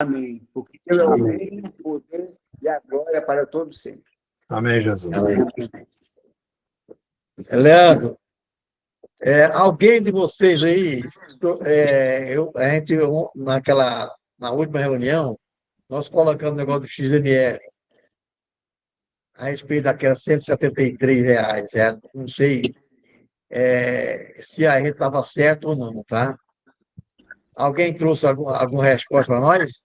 Amém. Porque teu é o Amém. reino, o poder e a glória para todos sempre. Amém, Jesus. Amém. Leandro, alguém de vocês aí, na última reunião, nós colocamos o negócio do XML a respeito daquelas R$ 173, não sei se a gente estava certo ou não, tá? Alguém trouxe alguma resposta para nós?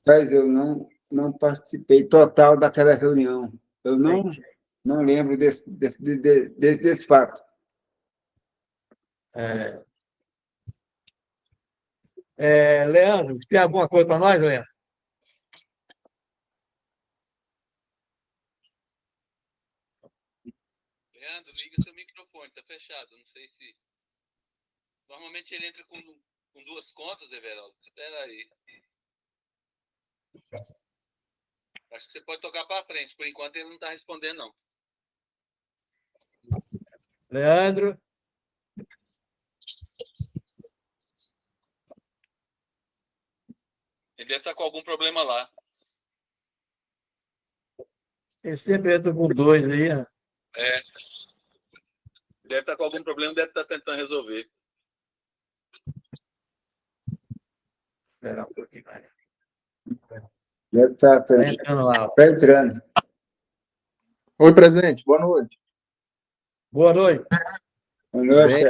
Mas eu não participei total daquela reunião. Eu não lembro desse fato. Leandro, tem alguma coisa para nós, Leandro? Leandro, liga seu microfone, tá fechado. Não sei se. Normalmente ele entra com duas contas, Everaldo. Espera aí. Acho que você pode tocar para frente. Por enquanto ele não está respondendo, não. Leandro? Ele deve estar com algum problema lá. Ele sempre entra com dois aí, né? Deve estar com algum problema, deve estar tentando resolver. Espera um pouquinho mais. Deve estar Tá entrando lá. Está entrando. Oi, presidente. Boa noite. Boa noite. Boa noite. Bem,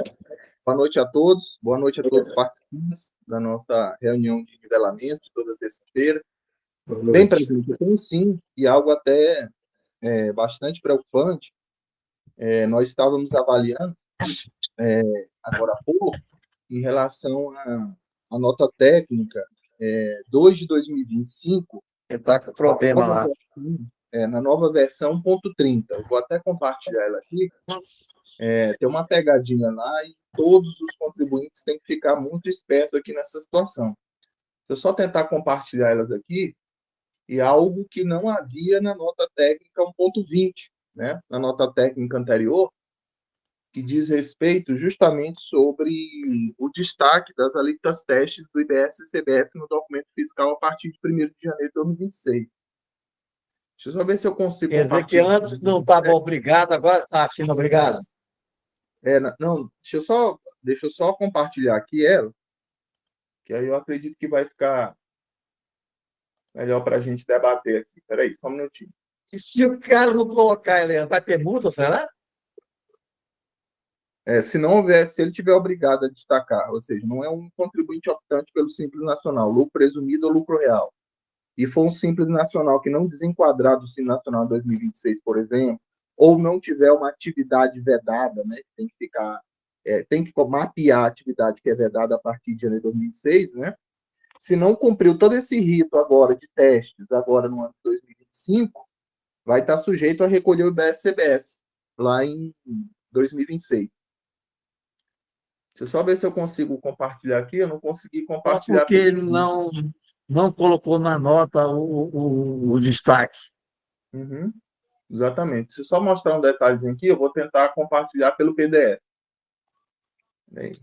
boa noite a todos. Boa noite a todos os participantes da nossa reunião de nivelamento, toda terça-feira. Bem, presidente, eu tenho sim, e algo até bastante preocupante. Nós estávamos avaliando, agora há pouco, em relação à nota técnica 2 de 2025. Está com problema lá. Na nova versão 1.30. Eu vou até compartilhar ela aqui. Tem uma pegadinha lá e todos os contribuintes têm que ficar muito espertos aqui nessa situação. Deixa eu só tentar compartilhar elas aqui, e algo que não havia na nota técnica 1.20, né? Na nota técnica anterior, que diz respeito justamente sobre o destaque das alíquotas testes do IBS e CBS no documento fiscal a partir de 1º de janeiro de 2026. Deixa eu só ver se eu consigo... Quer dizer que antes não estava obrigado, agora está sendo obrigado? Não, deixa eu só compartilhar aqui ela, que aí eu acredito que vai ficar melhor para a gente debater aqui. Espera aí, só um minutinho. E se o cara não colocar, ele vai ter multa, será? Se não houver, se ele tiver obrigado a destacar, ou seja, não é um contribuinte optante pelo Simples Nacional, lucro presumido ou lucro real, e for um Simples Nacional que não desenquadrar do Simples Nacional 2026, por exemplo, ou não tiver uma atividade vedada, né, tem que mapear a atividade que é vedada a partir de janeiro de 2026, né, se não cumpriu todo esse rito agora de testes, agora no ano de 2025, vai estar sujeito a recolher o IBS-CBS lá em 2026. Deixa eu só ver se eu consigo compartilhar aqui. Eu não consegui compartilhar. Porque ele não colocou na nota o destaque. Uhum, exatamente. Deixa eu só mostrar um detalhezinho aqui. Eu vou tentar compartilhar pelo PDF. Aí.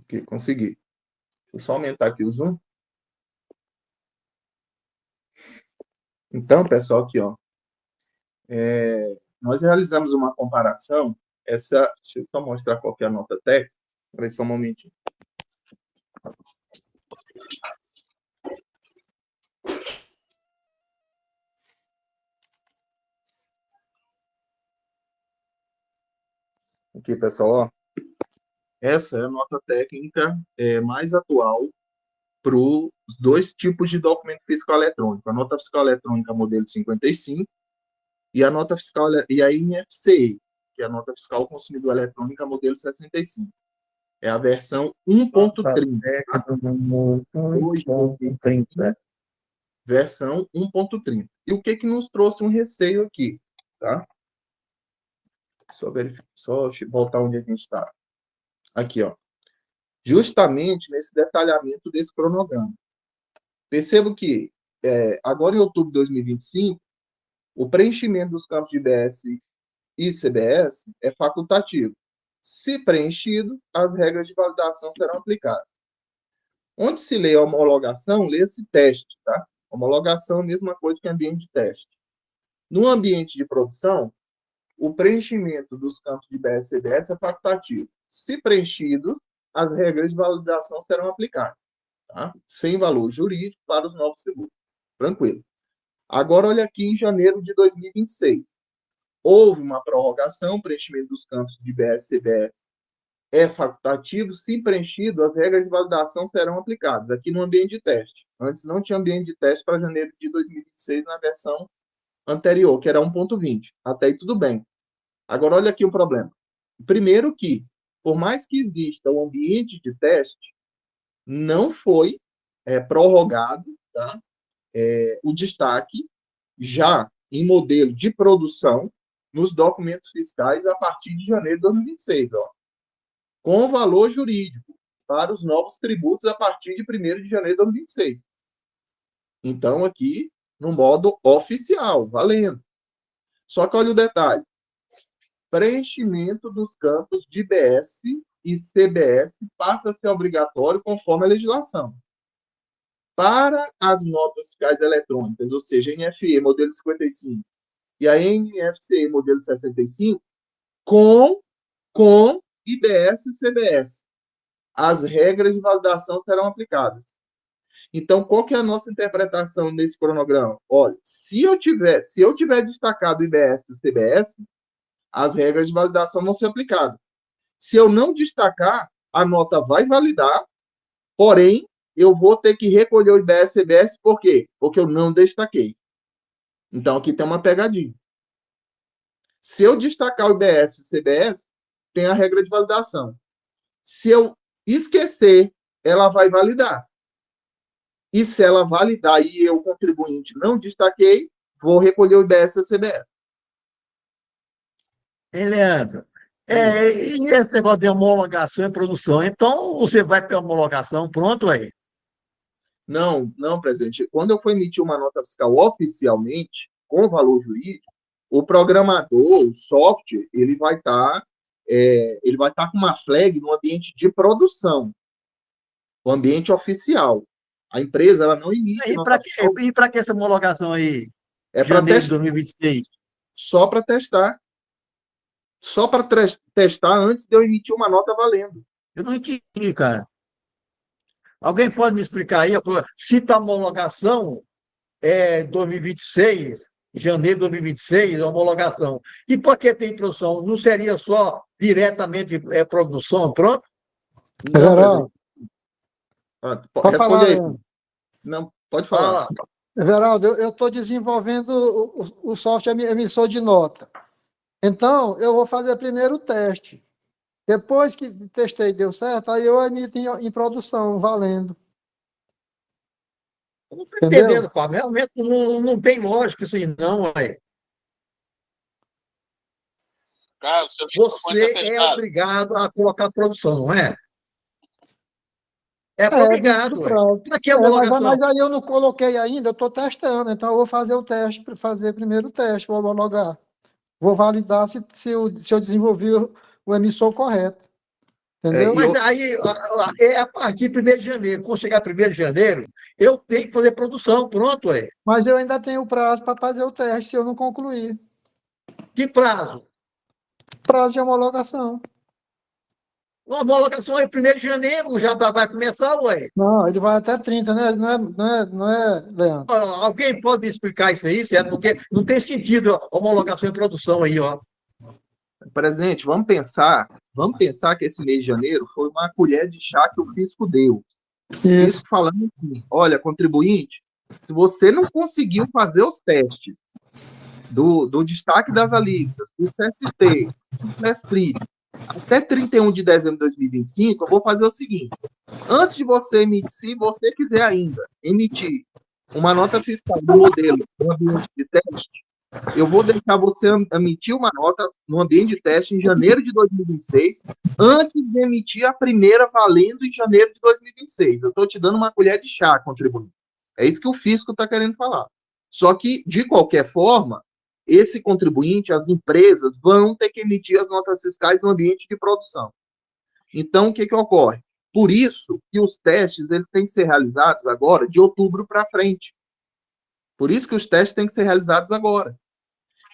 Aqui, consegui. Deixa eu só aumentar aqui o zoom. Então, pessoal, aqui, ó. Nós realizamos uma comparação. Deixa eu só mostrar qual que é a nota técnica. Espera aí só um momentinho. Aqui, pessoal, ó. Essa é a nota técnica mais atual para os dois tipos de documento fiscal eletrônico. A nota fiscal eletrônica modelo 55 e a nota fiscal e a INFCE, que é a nota fiscal consumidor eletrônica modelo 65. É a versão 1.30. Versão 1.30. E o que nos trouxe um receio aqui, tá? Só voltar onde a gente está. Aqui, ó. Justamente nesse detalhamento desse cronograma. Percebo que, agora em outubro de 2025, o preenchimento dos campos de IBS e CBS é facultativo. Se preenchido, as regras de validação serão aplicadas. Onde se lê a homologação, lê-se teste, tá? Homologação é a mesma coisa que ambiente de teste. No ambiente de produção, o preenchimento dos campos de IBS e CBS é facultativo. Se preenchido, as regras de validação serão aplicadas, tá? Sem valor jurídico para os novos tributos. Tranquilo. Agora, olha aqui em janeiro de 2026. Houve uma prorrogação, o preenchimento dos campos de IBS e CBS é facultativo, se preenchido, as regras de validação serão aplicadas, aqui no ambiente de teste. Antes não tinha ambiente de teste para janeiro de 2026 na versão anterior, que era 1.20. Até aí tudo bem. Agora, olha aqui o problema. Primeiro que, por mais que exista o ambiente de teste, não foi prorrogado, tá? O destaque já em modelo de produção nos documentos fiscais a partir de janeiro de 2026, ó, com valor jurídico para os novos tributos a partir de 1º de janeiro de 2026. Então, aqui, no modo oficial, valendo. Só que olha o detalhe. Preenchimento dos campos de IBS e CBS passa a ser obrigatório conforme a legislação. Para as notas fiscais eletrônicas, ou seja, NFE, modelo 55, e a NFCE, modelo 65, com IBS e CBS. As regras de validação serão aplicadas. Então, qual que é a nossa interpretação nesse cronograma? Olha, se eu tiver destacado o IBS e o CBS, as regras de validação vão ser aplicadas. Se eu não destacar, a nota vai validar, porém, eu vou ter que recolher o IBS e CBS, por quê? Porque eu não destaquei. Então, aqui tem uma pegadinha. Se eu destacar o IBS e o CBS, tem a regra de validação. Se eu esquecer, ela vai validar. E se ela validar e eu, contribuinte, não destaquei, vou recolher o IBS e o CBS. Leandro, e esse negócio de homologação e produção? Então, você vai para a homologação, pronto aí? Não, presidente. Quando eu for emitir uma nota fiscal oficialmente, com valor jurídico, o programador, o software, ele vai estar com uma flag no ambiente de produção, o ambiente oficial. A empresa, ela não emite nota fiscal. E para que essa homologação aí? É para testar. De 2026? Só para testar. Só para testar antes de eu emitir uma nota valendo. Eu não entendi, cara. Alguém pode me explicar aí? Se a homologação é 2026, janeiro de 2026, a homologação. E por que tem produção? Não seria só diretamente produção, pronto? Não, responde aí. Não, pode falar. Geraldo, eu estou desenvolvendo o software emissor de nota. Então, eu vou fazer primeiro o teste. Depois que testei e deu certo, aí eu emito em produção, valendo. Eu não estou entendendo, Fábio. Realmente não tem lógica isso aí, não, ué. Cara, você é obrigado a colocar produção, não é? É obrigado, ué. Para que a homologação? Mas aí eu não coloquei ainda, eu estou testando. Então, eu vou fazer o teste, fazer primeiro o teste, vou homologar. Vou validar se eu desenvolvi o emissor correto. Entendeu? Mas aí, a partir de 1º de janeiro, quando chegar 1º de janeiro, eu tenho que fazer produção, pronto, ué. Mas eu ainda tenho prazo para fazer o teste se eu não concluir. Que prazo? Prazo de homologação. A homologação é 1º de janeiro, já vai começar, ué. Não, ele vai até 30, né? Não é, Leandro? Alguém pode me explicar isso aí, certo? Porque não tem sentido a homologação e produção aí, ó. Presidente, vamos pensar que esse mês de janeiro foi uma colher de chá que o fisco deu. Isso falando assim, olha, contribuinte, se você não conseguiu fazer os testes do destaque das alíquotas, do CST, do CSTRI, até 31 de dezembro de 2025, eu vou fazer o seguinte. Antes de você emitir, se você quiser ainda emitir uma nota fiscal do modelo no ambiente de teste, eu vou deixar você emitir uma nota no ambiente de teste em janeiro de 2026, antes de emitir a primeira valendo em janeiro de 2026. Eu estou te dando uma colher de chá, contribuinte. É isso que o fisco está querendo falar. Só que, de qualquer forma, esse contribuinte, as empresas, vão ter que emitir as notas fiscais no ambiente de produção. Então, o que ocorre? Por isso que os testes eles têm que ser realizados agora, de outubro para frente. Por isso que os testes têm que ser realizados agora.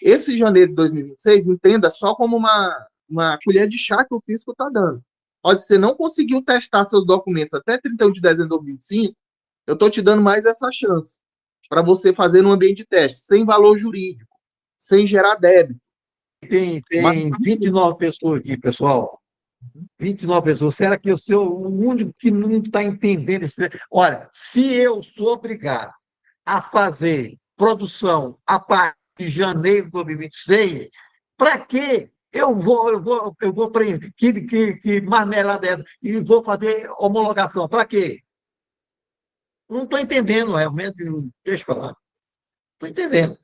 Esse janeiro de 2026, entenda só como uma colher de chá que o fisco está dando. Pode ser não conseguiu testar seus documentos até 31 de dezembro de 2025, eu estou te dando mais essa chance para você fazer no ambiente de teste, sem valor jurídico, sem gerar débito. Tem 29 pessoas aqui, pessoal. 29 pessoas. Será que eu sou o único que não está entendendo isso? Olha, se eu sou obrigado a fazer produção a partir de janeiro de 2026, para quê? Eu vou prender, que marmelada é essa? E vou fazer homologação. Para quê? Não estou entendendo, realmente. Deixa eu falar. Estou entendendo.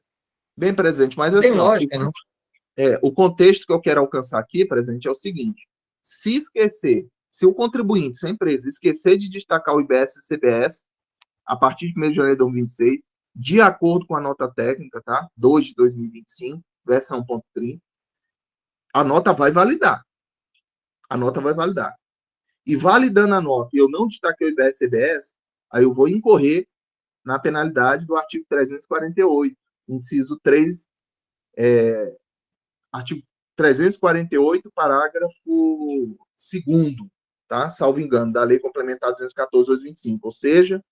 Bem, presidente, mas Tem assim, lógica, não? O contexto que eu quero alcançar aqui, presidente, é o seguinte: se o contribuinte, se a empresa, esquecer de destacar o IBS e o CBS a partir de 1º de janeiro de 2026, de acordo com a nota técnica, tá? 2 de 2025, versão ponto 30, a nota vai validar. A nota vai validar. E validando a nota, e eu não destaquei o IBS e CBS, aí eu vou incorrer na penalidade do artigo 348, inciso 3, artigo 348, parágrafo 2º, tá? Salvo engano, da Lei Complementar 214/2025, ou seja,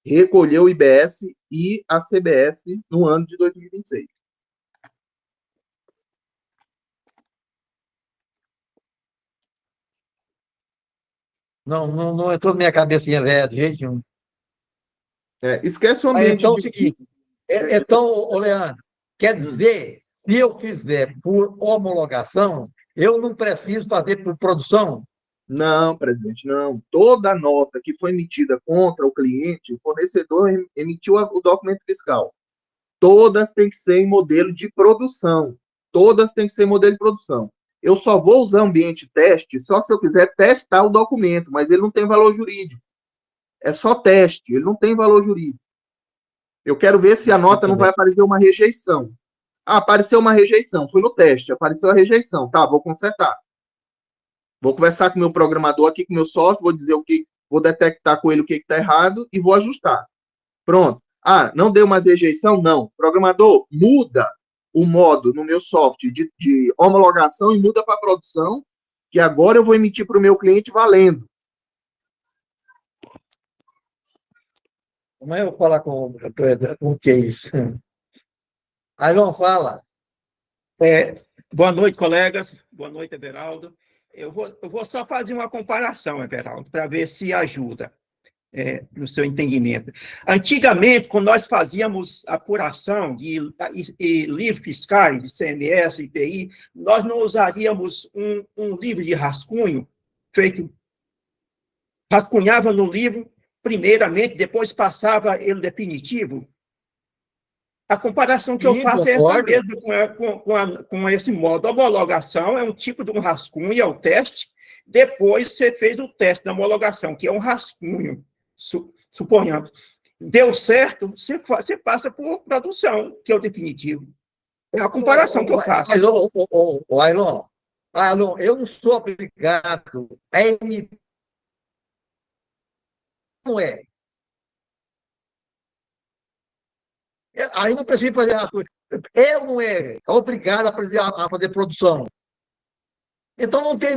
recolheu o IBS e a CBS no ano de 2026. Não entrou na minha cabecinha, velho, de jeito nenhum. Esquece o ambiente. Então é o seguinte, ô Leandro, quer dizer, se eu fizer por homologação, eu não preciso fazer por produção? Não, presidente, não. Toda nota que foi emitida contra o cliente, o fornecedor emitiu o documento fiscal. Todas têm que ser em modelo de produção. Todas têm que ser em modelo de produção. Eu só vou usar ambiente teste só se eu quiser testar o documento, mas ele não tem valor jurídico. É só teste, ele não tem valor jurídico. Eu quero ver se a nota não vai aparecer uma rejeição. Apareceu uma rejeição, fui no teste, apareceu a rejeição. Tá, vou consertar. Vou conversar com o meu programador aqui, com o meu software, vou dizer vou detectar com ele o que está errado e vou ajustar. Pronto. Não deu mais rejeição? Não. Programador, muda o modo no meu software de homologação e muda para produção, que agora eu vou emitir para o meu cliente valendo. Como é que eu vou falar com o que é isso? Aí não fala. Boa noite, colegas. Boa noite, Everaldo. Eu vou só fazer uma comparação, Everaldo, para ver se ajuda no seu entendimento. Antigamente, quando nós fazíamos apuração de livros fiscais, de CMS, IPI, nós não usaríamos um livro de rascunho rascunhava no livro primeiramente, depois passava ele definitivo. A comparação que eu faço é essa mesma com esse modo. A homologação é um tipo de um rascunho, é o teste. Depois você fez o teste da homologação, que é um rascunho, suponhamos. Deu certo, você passa por produção, que é o definitivo. É a comparação que eu faço. Ailon, eu não sou obrigado a emitir. Não é. Aí não precisa fazer a coisa. Eu não é obrigado a fazer produção. Então não tem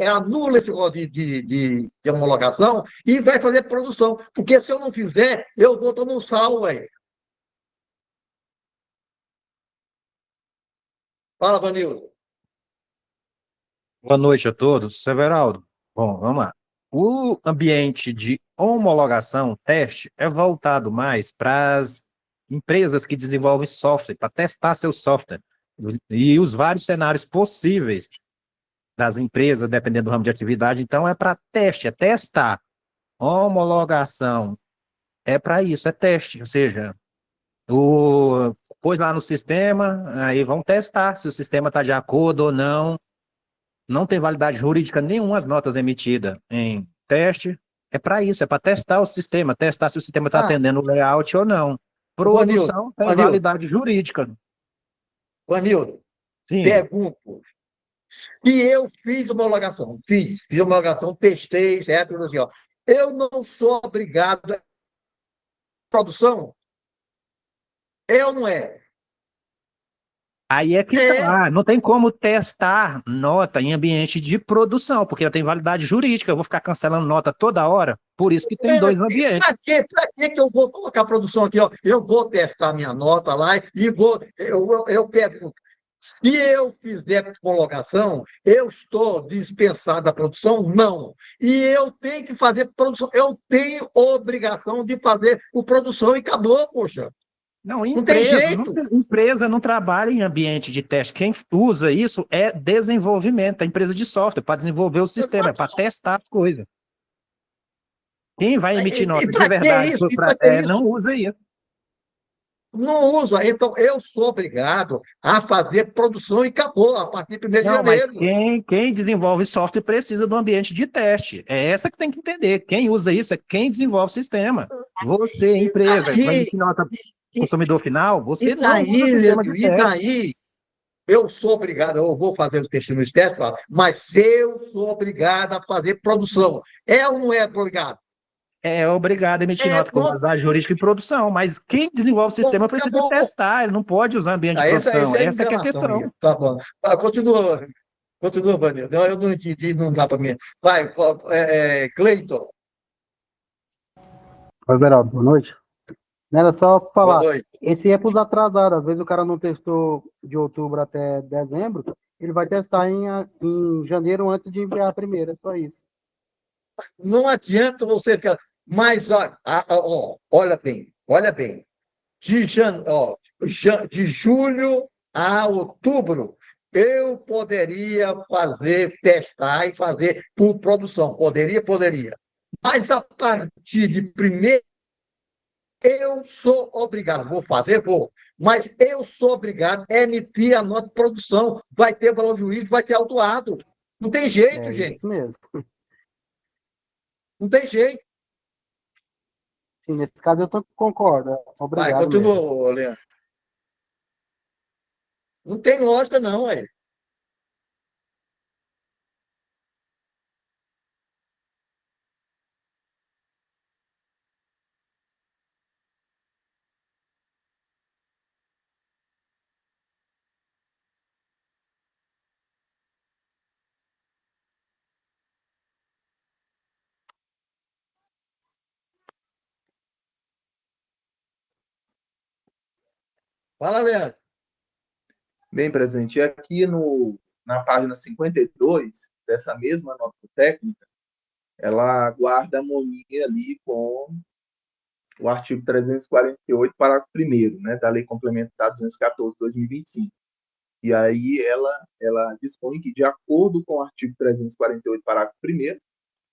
anula esse negócio de homologação e vai fazer produção. Porque se eu não fizer, eu vou tomar um sal, velho. Fala, Vanildo. Boa noite a todos. Severaldo, bom, vamos lá. O ambiente de homologação, teste, é voltado mais para as empresas que desenvolvem software, para testar seu software. E os vários cenários possíveis das empresas, dependendo do ramo de atividade. Então, é para teste, é testar. Homologação é para isso, é teste. Ou seja, pôs lá no sistema, aí vão testar se o sistema está de acordo ou não. Não tem validade jurídica nenhuma as notas emitidas em teste, É para isso, é para testar o sistema, testar se o sistema está Ah. atendendo o layout ou não. Produção tem Vanildo. validade jurídica. Vanildo, Sim. pergunto. Se eu fiz homologação, fiz homologação, testei, certo? Assim, ó, eu não sou obrigado a produção? É ou não é? Aí é que tá. Não tem como testar nota em ambiente de produção, porque ela tem validade jurídica. Eu vou ficar cancelando nota toda hora. Por isso que tem dois ambientes. Para que eu vou colocar a produção aqui? Ó? Eu vou testar minha nota lá e vou. Eu pergunto. Se eu fizer homologação, eu estou dispensado da produção? Não. E eu tenho que fazer produção. Eu tenho obrigação de fazer o produção e acabou, poxa. Não, Não tem jeito. empresa não trabalha em ambiente de teste. Quem usa isso é desenvolvimento, a empresa de software, para desenvolver o sistema, é para testar a coisa. Quem vai emitir nota de verdade não usa isso. Não usa. Então, eu sou obrigado a fazer produção e acabou, a partir de 1º de Não, mas janeiro. quem desenvolve software precisa do ambiente de teste. É essa que tem que entender. Quem usa isso é quem desenvolve o sistema. Você, empresa, que vai emitir nota consumidor final, você não usa o sistema de teste. E daí, eu sou obrigado, eu vou fazer o teste nos testes, mas eu sou obrigado a fazer produção. É ou não é obrigado? É obrigado a emitir nota com validade jurídica e produção, mas quem desenvolve o sistema precisa testar, ele não pode usar ambiente de produção. Essa é que é a questão. Minha. Tá bom. Continua, Vanildo. Eu não entendi, não dá para mim. Vai, Cleiton. Oi, Beraldo, boa noite. Não era só falar, Boa noite. esse é para os atrasados, às vezes o cara não testou de outubro até dezembro, ele vai testar em janeiro antes de enviar a primeira, é só isso. Não adianta você ficar. Mas, olha bem. De julho a outubro, eu poderia testar e fazer por produção. Poderia. Mas a partir de 1º, eu sou obrigado, vou, mas eu sou obrigado a emitir a nota de produção. Vai ter valor jurídico, vai ter autuado. Não tem jeito, gente. Isso mesmo. Não tem jeito. Sim, nesse caso eu concordo. Obrigado. Vai, continua, Leandro. Não tem lógica, não, aí. Fala, Leandro. Bem, presidente, aqui na página 52 dessa mesma nota técnica, ela guarda harmonia ali com o artigo 348, parágrafo 1º, né, da Lei Complementar 214/2025. E aí ela dispõe que, de acordo com o artigo 348, parágrafo 1º,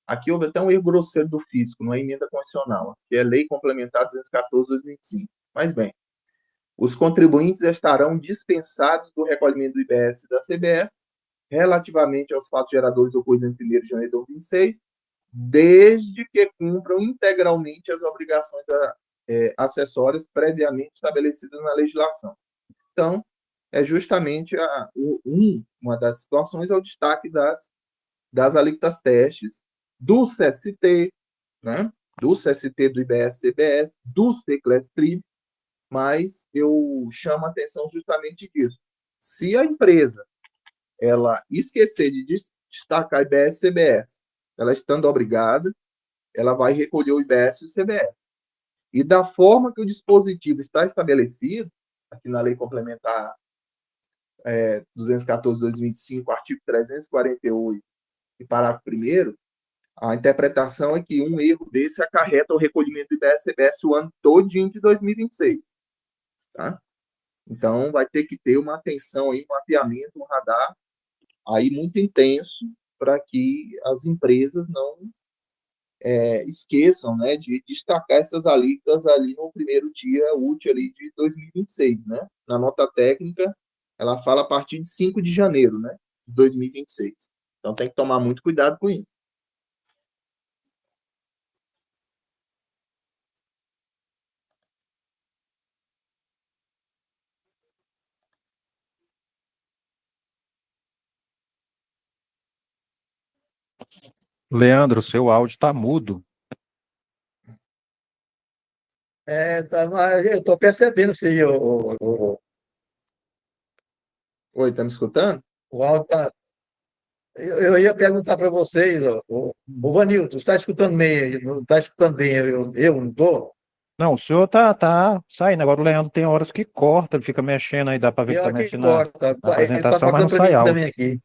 aqui houve até um erro grosseiro do físico, não é emenda constitucional, que é Lei Complementar 214/2025. Mas bem, os contribuintes estarão dispensados do recolhimento do IBS e da CBS relativamente aos fatos geradores ocorridos em 1º de janeiro de 2026, desde que cumpram integralmente as obrigações acessórias previamente estabelecidas na legislação. Então, é justamente uma das situações é o destaque das alíquotas testes do CST, né? Do CST do IBS-CBS, do CCLES-TRIB, mas eu chamo a atenção justamente disso. Se a empresa ela esquecer de destacar IBS-CBS, ela estando obrigada, ela vai recolher o IBS e o CBS. E da forma que o dispositivo está estabelecido, aqui na Lei Complementar 214/2025, artigo 348 e parágrafo 1º, a interpretação é que um erro desse acarreta o recolhimento do IBS-CBS o ano todinho de 2026. Tá? Então, vai ter que ter uma atenção aí, um mapeamento, um radar aí muito intenso para que as empresas não esqueçam, né, de destacar essas alíquotas ali no primeiro dia útil ali de 2026, né? Na nota técnica, ela fala a partir de 5 de janeiro, né, de 2026. Então, tem que tomar muito cuidado com isso. Leandro, seu áudio está mudo. Mas eu estou percebendo, sim, Oi, tá me escutando? o áudio está. Eu ia perguntar para vocês, o Vanilton, você está escutando bem, não está escutando bem, eu não estou? Não, o senhor tá saindo. Agora o Leandro tem horas que corta, ele fica mexendo aí, dá para ver que Tem tá hora que mexendo corta, na ele está apresentação, mas não cortando para sai mim áudio. também aqui.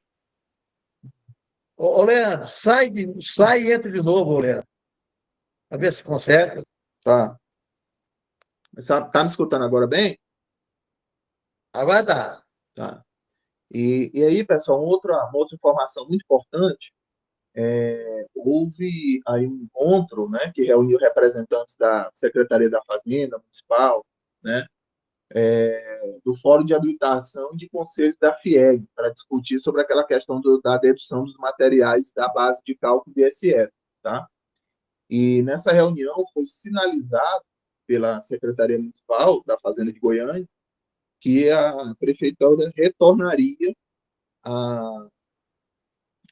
Leandro, sai e entra de novo, Leandro, para ver se conserta. Tá. Mas tá me escutando agora bem? Agora tá. Tá. E aí, pessoal, uma outra informação muito importante, houve aí um encontro, né, que reuniu representantes da Secretaria da Fazenda Municipal, né, do Fórum de Habilitação e de Conselhos da FIEG, para discutir sobre aquela questão da dedução dos materiais da base de cálculo do ISS, tá? E nessa reunião foi sinalizado pela Secretaria Municipal da Fazenda de Goiânia que a prefeitura retornaria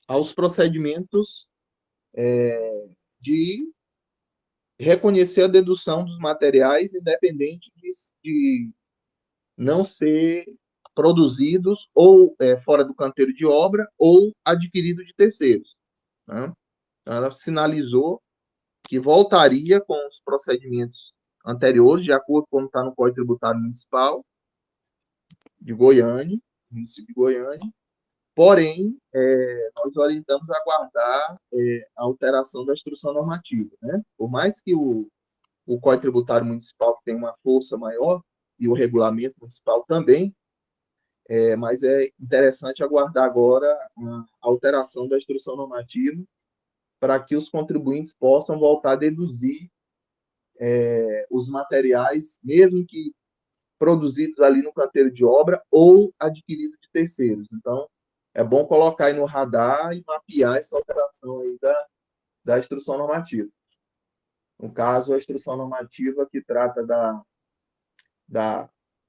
aos procedimentos de reconhecer a dedução dos materiais, independente de não ser produzidos ou fora do canteiro de obra ou adquirido de terceiros, né? Então, ela sinalizou que voltaria com os procedimentos anteriores, de acordo com como está no Código Tributário Municipal de Goiânia, município de Goiânia. Porém, nós orientamos a aguardar a alteração da instrução normativa, né? Por mais que o Código Tributário Municipal tenha uma força maior, e o regulamento municipal também, mas é interessante aguardar agora a alteração da instrução normativa para que os contribuintes possam voltar a deduzir os materiais, mesmo que produzidos ali no canteiro de obra ou adquiridos de terceiros. Então, é bom colocar aí no radar e mapear essa alteração aí da instrução normativa. No caso, a instrução normativa que trata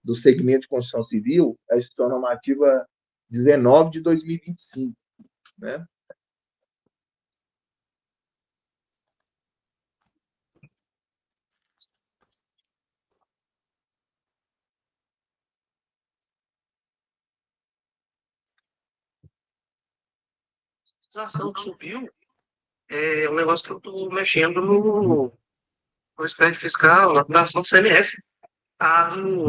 do segmento de construção civil, é a instrução normativa 19 de 2025, né? A ação que subiu é um negócio que eu estou mexendo no expediente fiscal, na apuração do CMS.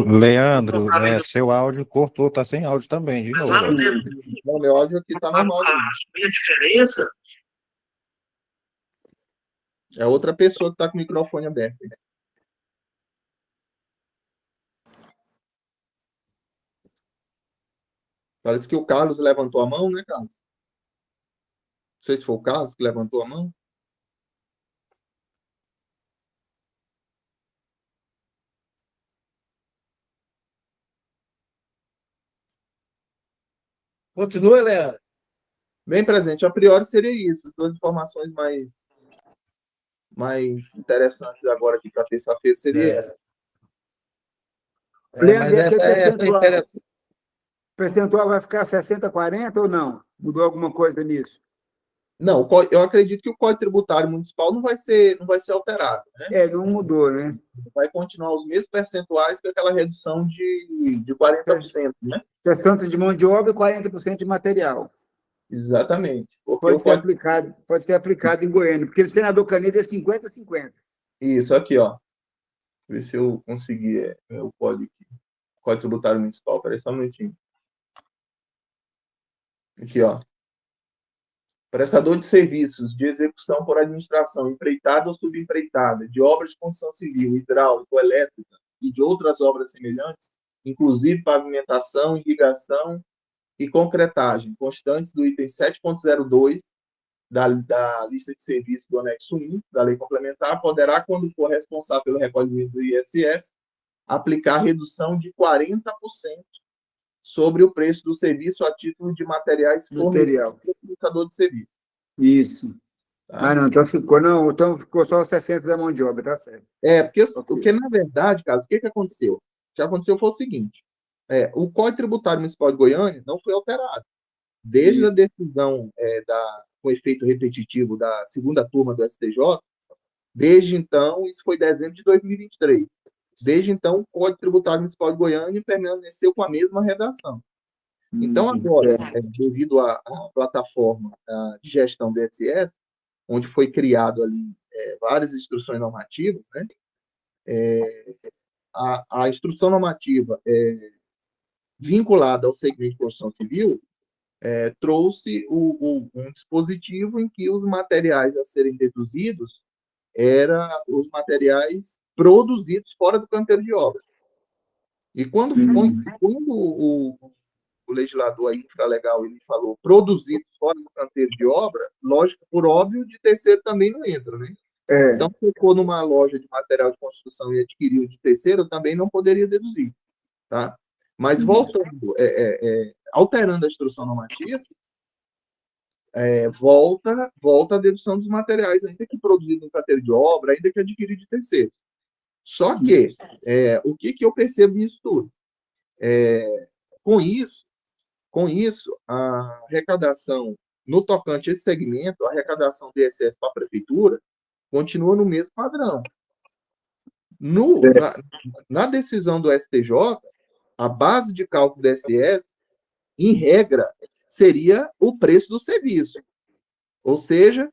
Leandro, seu áudio cortou, tá sem áudio também, de Mas novo. lá no dedo, Não, meu áudio aqui está normal. a diferença, É outra pessoa que está com o microfone aberto. Né? Parece que o Carlos levantou a mão, né, Carlos? Não sei se foi o Carlos que levantou a mão. Continua, Leandro. Bem presente, a priori seria isso. As duas informações mais interessantes agora aqui para terça-feira seria essa. Mas essa é interessante. O percentual vai ficar 60-40 ou não? Mudou alguma coisa nisso? Não, eu acredito que o Código Tributário Municipal não vai ser alterado, né? Não mudou, né? Vai continuar os mesmos percentuais que aquela redução de 40%, né? 60% de mão de obra e 40% de material. Exatamente. Pode ser aplicado em Goiânia, porque o senador Canedo é 50-50. Isso, aqui, ó. Ver se eu conseguir o Código Tributário Municipal. Peraí, só um minutinho. Aqui, ó. Prestador de serviços de execução por administração, empreitada ou subempreitada, de obras de construção civil, hidráulica, elétrica e de outras obras semelhantes, inclusive pavimentação, irrigação e concretagem, constantes do item 7.02 da lista de serviços do anexo 1 da lei complementar, poderá, quando for responsável pelo recolhimento do ISS, aplicar redução de 40% sobre o preço do serviço a título de materiais fornecidos pelo prestador de serviço. Isso. Tá? Então ficou só 60% da mão de obra, tá certo. Porque na verdade, Carlos, o que aconteceu? O que aconteceu foi o seguinte, o Código Tributário Municipal de Goiânia não foi alterado. Desde a decisão com efeito repetitivo da segunda turma do STJ, desde então, isso foi dezembro de 2023. Desde então, o Código Tributário Municipal de Goiânia permaneceu com a mesma redação. Então, agora, devido à plataforma de gestão do ISS, onde foi criado ali várias instruções normativas, né? A instrução normativa vinculada ao segmento de construção civil trouxe um dispositivo em que os materiais a serem deduzidos eram os materiais produzidos fora do canteiro de obra. E quando o legislador aí, infralegal, ele falou produzidos fora do canteiro de obra, lógico, por óbvio, de terceiro também não entra, né? Então, se eu for numa loja de material de construção e adquirir o de terceiro, eu também não poderia deduzir, tá? Mas voltando, alterando a instrução normativa, volta a dedução dos materiais, ainda que produzido no canteiro de obra, ainda que adquirido de terceiro. Só que, o que eu percebo nisso tudo? Com isso, a arrecadação, no tocante a esse segmento, a arrecadação do ISS para a prefeitura, continua no mesmo padrão. Na decisão do STJ, a base de cálculo do ISS, em regra, seria o preço do serviço. Ou seja,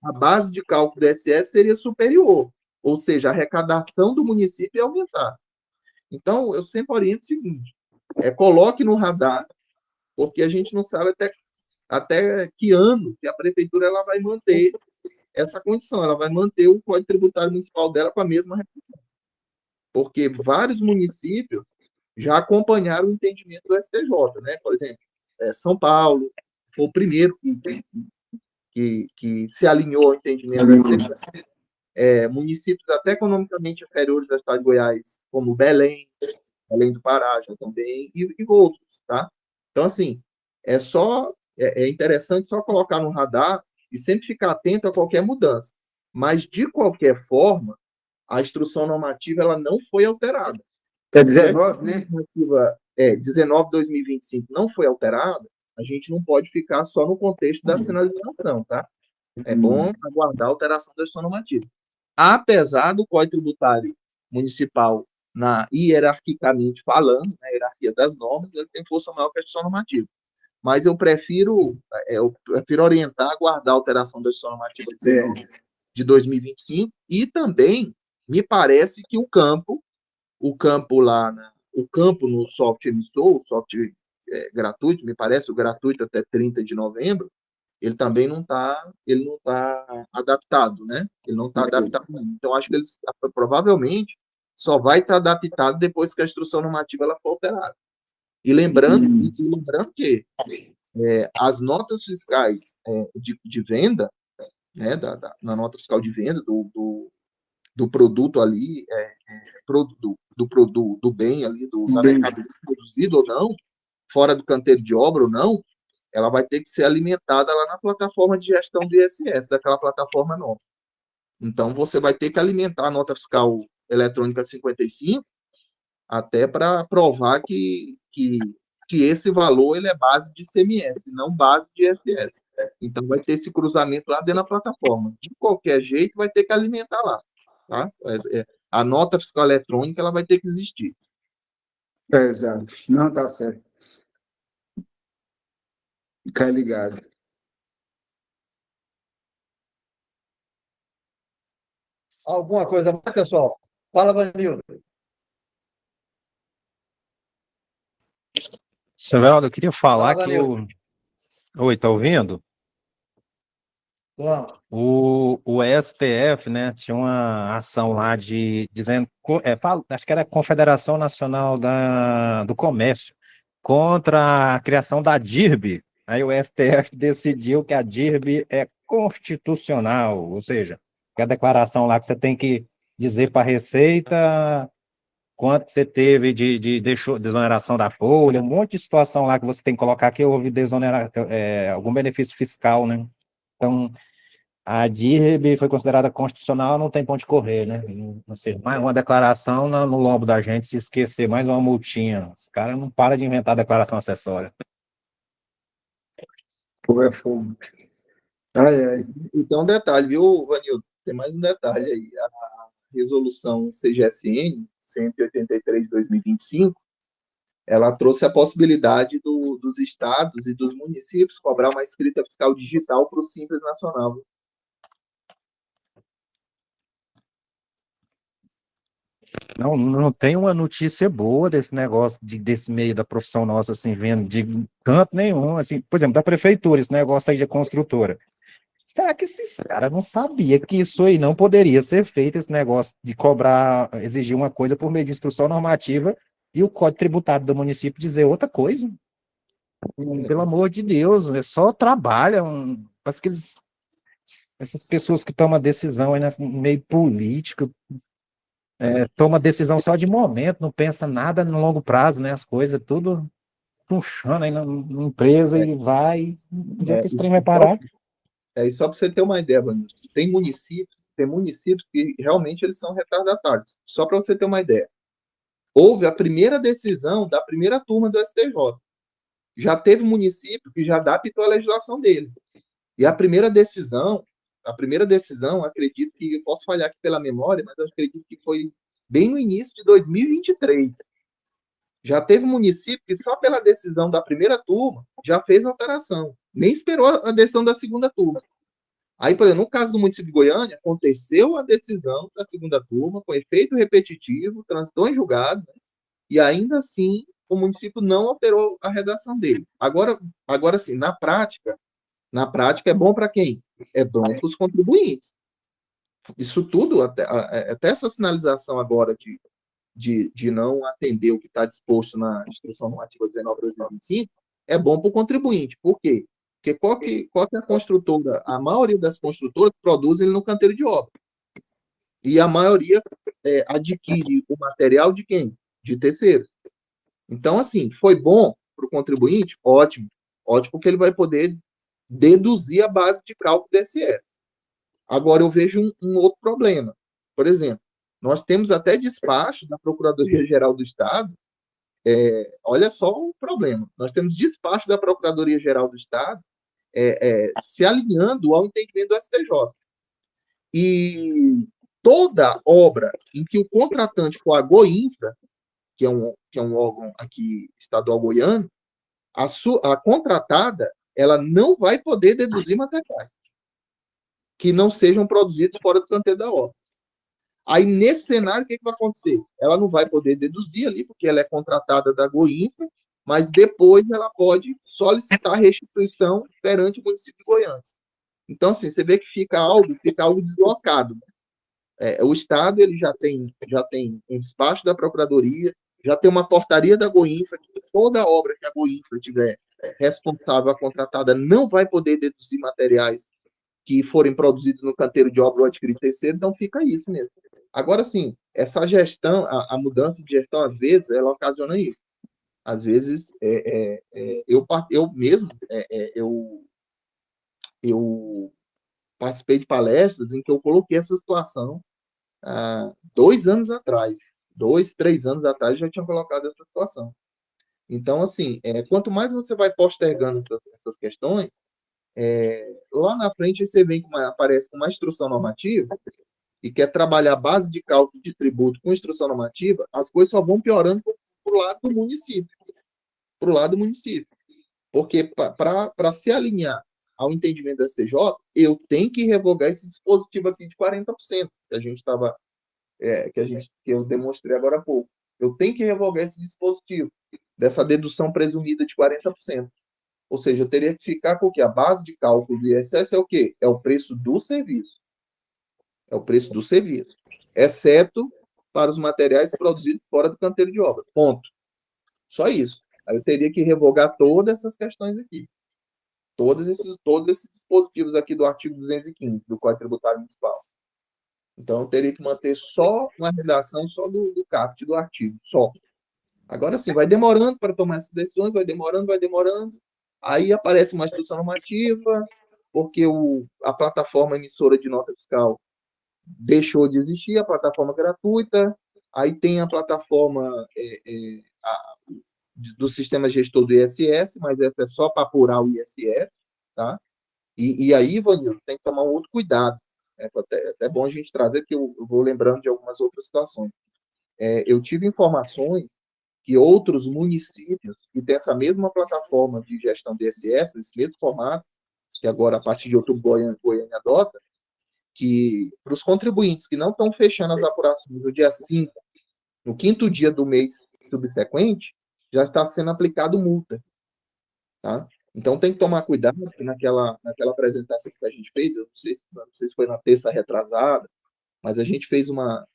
a base de cálculo do ISS seria superior. Ou seja, a arrecadação do município ia aumentar. Então, eu sempre oriento o seguinte, coloque no radar, porque a gente não sabe até que ano que a prefeitura ela vai manter essa condição, ela vai manter o Código Tributário Municipal dela com a mesma repercussão. Porque vários municípios já acompanharam o entendimento do STJ, né? Por exemplo, São Paulo foi o primeiro que se alinhou ao entendimento do STJ. Municípios até economicamente inferiores ao estado de Goiás, como Belém do Pará já também, e outros, tá? Então, assim, é interessante só colocar no radar e sempre ficar atento a qualquer mudança. Mas, de qualquer forma, a instrução normativa ela não foi alterada. É 19, né? 19/2025 não foi alterada, a gente não pode ficar só no contexto da sinalização, tá? É bom aguardar a alteração da instrução normativa. Apesar do Código Tributário Municipal, hierarquicamente falando, na hierarquia das normas, ele tem força maior que a instrução normativa. Mas eu prefiro orientar, aguardar a alteração da instrução normativa de 2025 e também me parece que o campo no software emissor, o software gratuito, me parece, o gratuito até 30 de novembro, ele também não está adaptado, né? Ele não está adaptado. Então, acho que ele provavelmente só vai estar adaptado depois que a instrução normativa ela for alterada. E lembrando que as notas fiscais de venda, né, na nota fiscal de venda do produto ali, do bem ali, do mercado produzido ou não, fora do canteiro de obra ou não, ela vai ter que ser alimentada lá na plataforma de gestão do ISS, daquela plataforma nova. Então, você vai ter que alimentar a nota fiscal eletrônica 55 até para provar que esse valor ele é base de ICMS, não base de ISS. Então, vai ter esse cruzamento lá dentro da plataforma. De qualquer jeito, vai ter que alimentar lá. Tá? A nota fiscal eletrônica ela vai ter que existir. Exato. Não, tá certo. Fica ligado. Alguma coisa mais, pessoal? Fala, Vanildo. Severaldo, eu queria falar Fala, que Oi, tá ouvindo? Vamos. O STF, né, tinha uma ação lá dizendo, acho que era a Confederação Nacional do Comércio, contra a criação da DIRB. Aí o STF decidiu que a DIRB é constitucional, ou seja, que a declaração lá que você tem que dizer para a Receita quanto você teve de desoneração da folha, um monte de situação lá que você tem que colocar que houve algum benefício fiscal, né? Então, a DIRB foi considerada constitucional, não tem ponto de correr, né? Não sei, mais uma declaração no lombo da gente, se esquecer, mais uma multinha. Os caras não param de inventar declaração acessória. Pô, é fogo. Ai, ai. E tem um detalhe, viu, Vanildo? Tem mais um detalhe aí. A resolução CGSN 183/2025, ela trouxe a possibilidade dos estados e dos municípios cobrar uma escrita fiscal digital para o Simples Nacional. Viu? Não tem uma notícia boa desse negócio, desse meio da profissão nossa, assim, vendo de canto nenhum, assim, por exemplo, da prefeitura, esse negócio aí de construtora. Será que esses caras não sabiam que isso aí não poderia ser feito, esse negócio de cobrar, exigir uma coisa por meio de instrução normativa e o Código Tributário do município dizer outra coisa? Pelo amor de Deus, é só trabalham, parece que essas pessoas que tomam decisão aí nesse meio político, toma decisão só de momento, não pensa nada no longo prazo, né? As coisas tudo puxando aí na empresa É, e vai, onde é que é, esse e trem vai parar? só para você ter uma ideia, Vanildo, tem municípios que realmente eles são retardatários. Só para você ter uma ideia. Houve a primeira decisão da primeira turma do STJ. Já teve município que já adaptou a legislação dele. E a primeira decisão, acredito que, eu posso falhar aqui pela memória, mas eu acredito que foi bem no início de 2023. Já teve município que só pela decisão da primeira turma já fez alteração. Nem esperou a decisão da segunda turma. Aí, por exemplo, no caso do município de Goiânia, aconteceu a decisão da segunda turma, com efeito repetitivo, transitou em julgado, né? E ainda assim o município não alterou a redação dele. Agora sim, na prática é bom para quem? É bom para os contribuintes. Isso tudo, até essa sinalização agora de não atender o que está disposto na Instrução Normativa 19/2025, é bom para o contribuinte. Por quê? Porque qual que é a construtora? A maioria das construtoras produz ele no canteiro de obra. E a maioria adquire o material de quem? De terceiros. Então, assim, foi bom para o contribuinte? Ótimo. Ótimo, porque ele vai poder deduzir a base de cálculo do ISS. Agora, eu vejo um outro problema. Por exemplo, nós temos até despacho da Procuradoria-Geral do Estado. Olha só o problema. Nós temos despacho da Procuradoria-Geral do Estado se alinhando ao entendimento do STJ. E toda obra em que o contratante for a Goinfra, que é um órgão aqui estadual goiano, a contratada ela não vai poder deduzir materiais que não sejam produzidos fora do canteiro da obra. Aí, nesse cenário, o que vai acontecer? Ela não vai poder deduzir ali, porque ela é contratada da Goinfra, mas depois ela pode solicitar restituição perante o município de Goiânia. Então, assim, você vê que fica algo deslocado. O Estado ele já tem um despacho da Procuradoria, já tem uma portaria da Goinfra, que toda obra que a Goinfra tiver responsável, a contratada, não vai poder deduzir materiais que forem produzidos no canteiro de obra ou adquirido terceiro, então fica isso mesmo. Agora, sim, essa gestão, a mudança de gestão, às vezes, ela ocasiona isso. Às vezes, eu mesmo, eu participei de palestras em que eu coloquei essa situação 2 anos atrás. 2, 3 anos atrás, já tinha colocado essa situação. Então, assim, quanto mais você vai postergando essas questões, lá na frente você vem aparece com uma instrução normativa e quer trabalhar a base de cálculo de tributo com instrução normativa, as coisas só vão piorando para o lado do município. Para o lado do município. Porque para se alinhar ao entendimento do STJ, eu tenho que revogar esse dispositivo aqui de 40%, que a gente estava, que eu demonstrei agora há pouco. Eu tenho que revogar esse dispositivo, dessa dedução presumida de 40%. Ou seja, eu teria que ficar com o quê? A base de cálculo do ISS é o quê? É o preço do serviço. É o preço do serviço. Exceto para os materiais produzidos fora do canteiro de obra. Ponto. Só isso. Aí eu teria que revogar todas essas questões aqui. Todos esses dispositivos aqui do artigo 215 do Código Tributário Municipal. Então, eu teria que manter só uma redação só do caput do artigo. Só. Agora sim, vai demorando para tomar essas decisões, vai demorando. Aí aparece uma instrução normativa, porque a plataforma emissora de nota fiscal deixou de existir, a plataforma gratuita, aí tem a plataforma do sistema gestor do ISS, mas essa é só para apurar o ISS, tá? E aí, Ivanildo, tem que tomar um outro cuidado. É até bom a gente trazer, porque eu vou lembrando de algumas outras situações. Eu tive informações que outros municípios que têm essa mesma plataforma de gestão DSS, esse mesmo formato, que agora, a partir de outubro, Goiânia adota, que para os contribuintes que não estão fechando as apurações no dia 5, no quinto dia do mês subsequente, já está sendo aplicado multa. Tá? Então, tem que tomar cuidado, porque naquela apresentação que a gente fez, eu não sei se foi na terça retrasada, mas a gente fez uma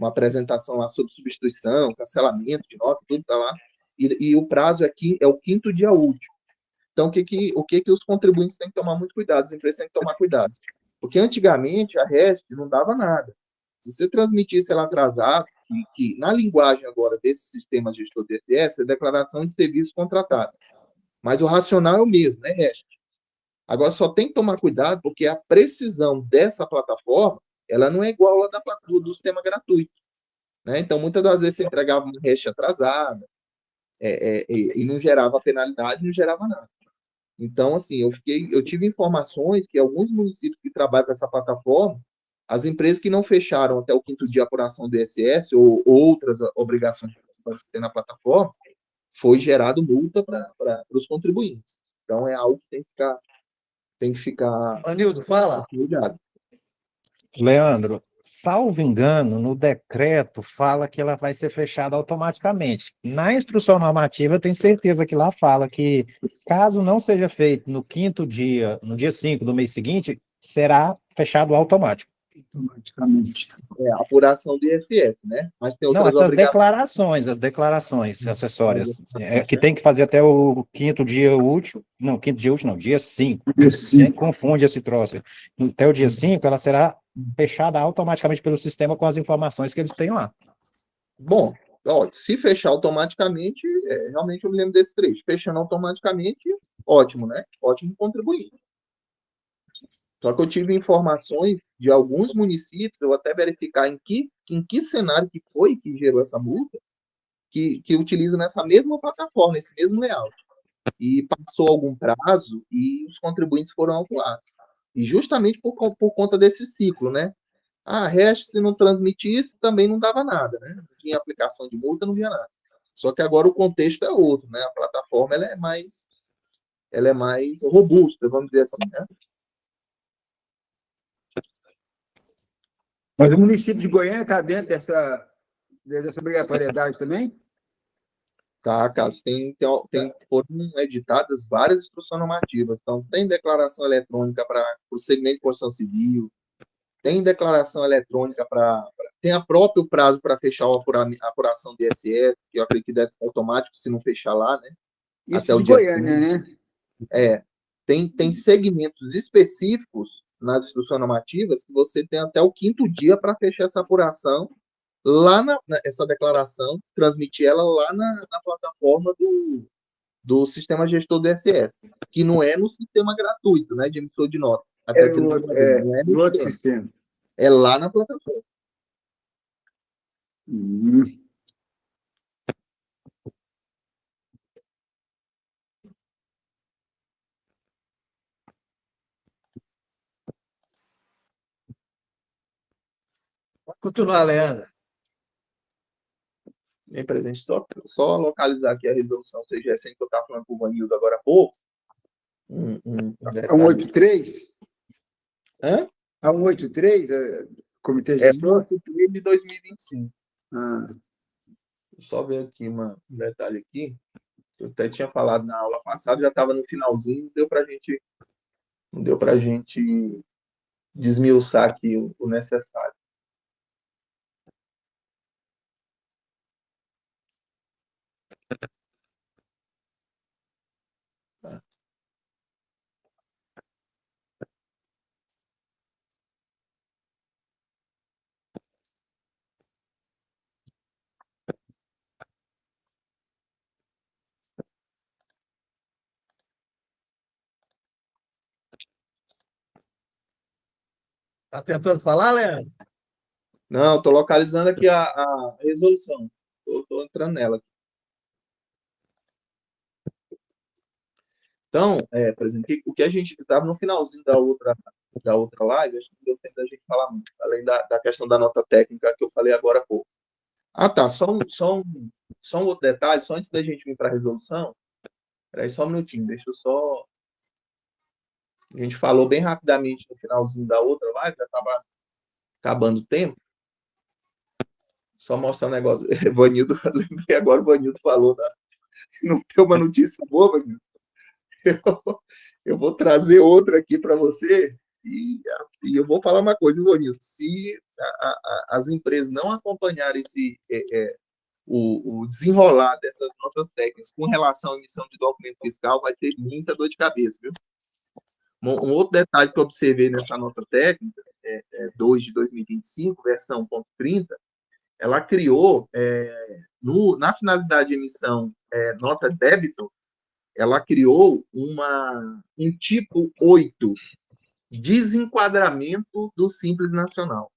apresentação lá sobre substituição, cancelamento de nota, tudo está lá, e o prazo aqui é o quinto dia útil. Então, o que os contribuintes têm que tomar muito cuidado, as empresas têm que tomar cuidado. Porque antigamente a REST não dava nada. Se você transmitisse ela atrasado, que na linguagem agora desse sistema gestor DSS, é declaração de serviço contratado. Mas o racional é o mesmo, né, REST? Agora só tem que tomar cuidado, porque a precisão dessa plataforma, ela não é igual a do sistema gratuito. Né? Então, muitas das vezes você entregava uma REST atrasada, e não gerava penalidade, não gerava nada. Então, assim, eu tive informações que alguns municípios que trabalham com essa plataforma, as empresas que não fecharam até o quinto dia a apuração do ISS ou outras obrigações que tem na plataforma, foi gerado multa para os contribuintes. Então, é algo que tem que ficar Anildo, fala. cuidado. Leandro, salvo engano, no decreto fala que ela vai ser fechada automaticamente. Na instrução normativa, eu tenho certeza que lá fala que, caso não seja feito no quinto dia, no dia 5 do mês seguinte, será fechado automático. Automaticamente. A apuração do ISS, né? Mas tem Não, outras essas obrigações. as declarações acessórias, que tem que fazer até o quinto dia útil, não, dia 5. Quem confunde esse troço. Até o dia 5, ela será fechada automaticamente pelo sistema com as informações que eles têm lá. Bom, se fechar automaticamente, realmente eu me lembro desse trecho. Fechando automaticamente, ótimo, né? Ótimo contribuir. Só que eu tive informações de alguns municípios, eu vou até verificar em que cenário que foi que gerou essa multa, que utilizam nessa mesma plataforma, esse mesmo layout. E passou algum prazo e os contribuintes foram autuados. E justamente por conta desse ciclo, né? A REST, se não transmitisse, também não dava nada, né? Não tinha aplicação de multa, não vinha nada. Só que agora o contexto é outro, né? A plataforma ela é mais robusta, vamos dizer assim, né? Mas o município de Goiânia está dentro dessa obrigatoriedade também? Tá, Carlos, foram editadas várias instruções normativas. Então, tem declaração eletrônica para o segmento de construção civil, tem declaração eletrônica tem a próprio prazo para fechar a apuração de ISS, que eu acredito que deve ser automático se não fechar lá, né? Isso Até o de dia Goiânia, 15. né? Tem segmentos específicos nas instruções normativas que você tem até o quinto dia para fechar essa apuração lá essa declaração, transmitir ela lá na plataforma do sistema gestor do ISS, que não é no sistema gratuito, né, de emissor de nota. Até que não é no outro sistema. É lá na plataforma. Pode continuar, Leandro. Bem presente, só localizar aqui a resolução CGS que eu estava falando com o Vanildo agora há pouco. É um 83? Hã? É um 83, Comitê É Gestor? 83 de 2025. Ah. Vou só ver aqui um detalhe aqui. Eu até tinha falado na aula passada, já estava no finalzinho, não deu para gente desmiuçar aqui o necessário. Tá. Tá tentando falar, Leandro? Não, estou localizando aqui a resolução. Estou entrando nela. Então, por exemplo, o que a gente estava no finalzinho da outra live, acho que não deu tempo da gente falar muito, além da questão da nota técnica que eu falei agora há pouco. Ah, tá, só um outro detalhe, só antes da gente vir para a resolução. Peraí, só um minutinho, deixa eu só... A gente falou bem rapidamente no finalzinho da outra live, já estava acabando o tempo. Só mostrar um negócio. Vanildo, lembrei agora, o Vanildo falou, não tem uma notícia boa, Vanildo. Eu vou trazer outra aqui para você e eu vou falar uma coisa, Vanildo. Se as empresas não acompanharem o desenrolar dessas notas técnicas com relação à emissão de documento fiscal, vai ter muita dor de cabeça, viu? Um outro detalhe que eu observei nessa nota técnica, 2 de 2025, versão .30, ela criou, na finalidade de emissão nota débito, ela criou um tipo 8, desenquadramento do Simples Nacional.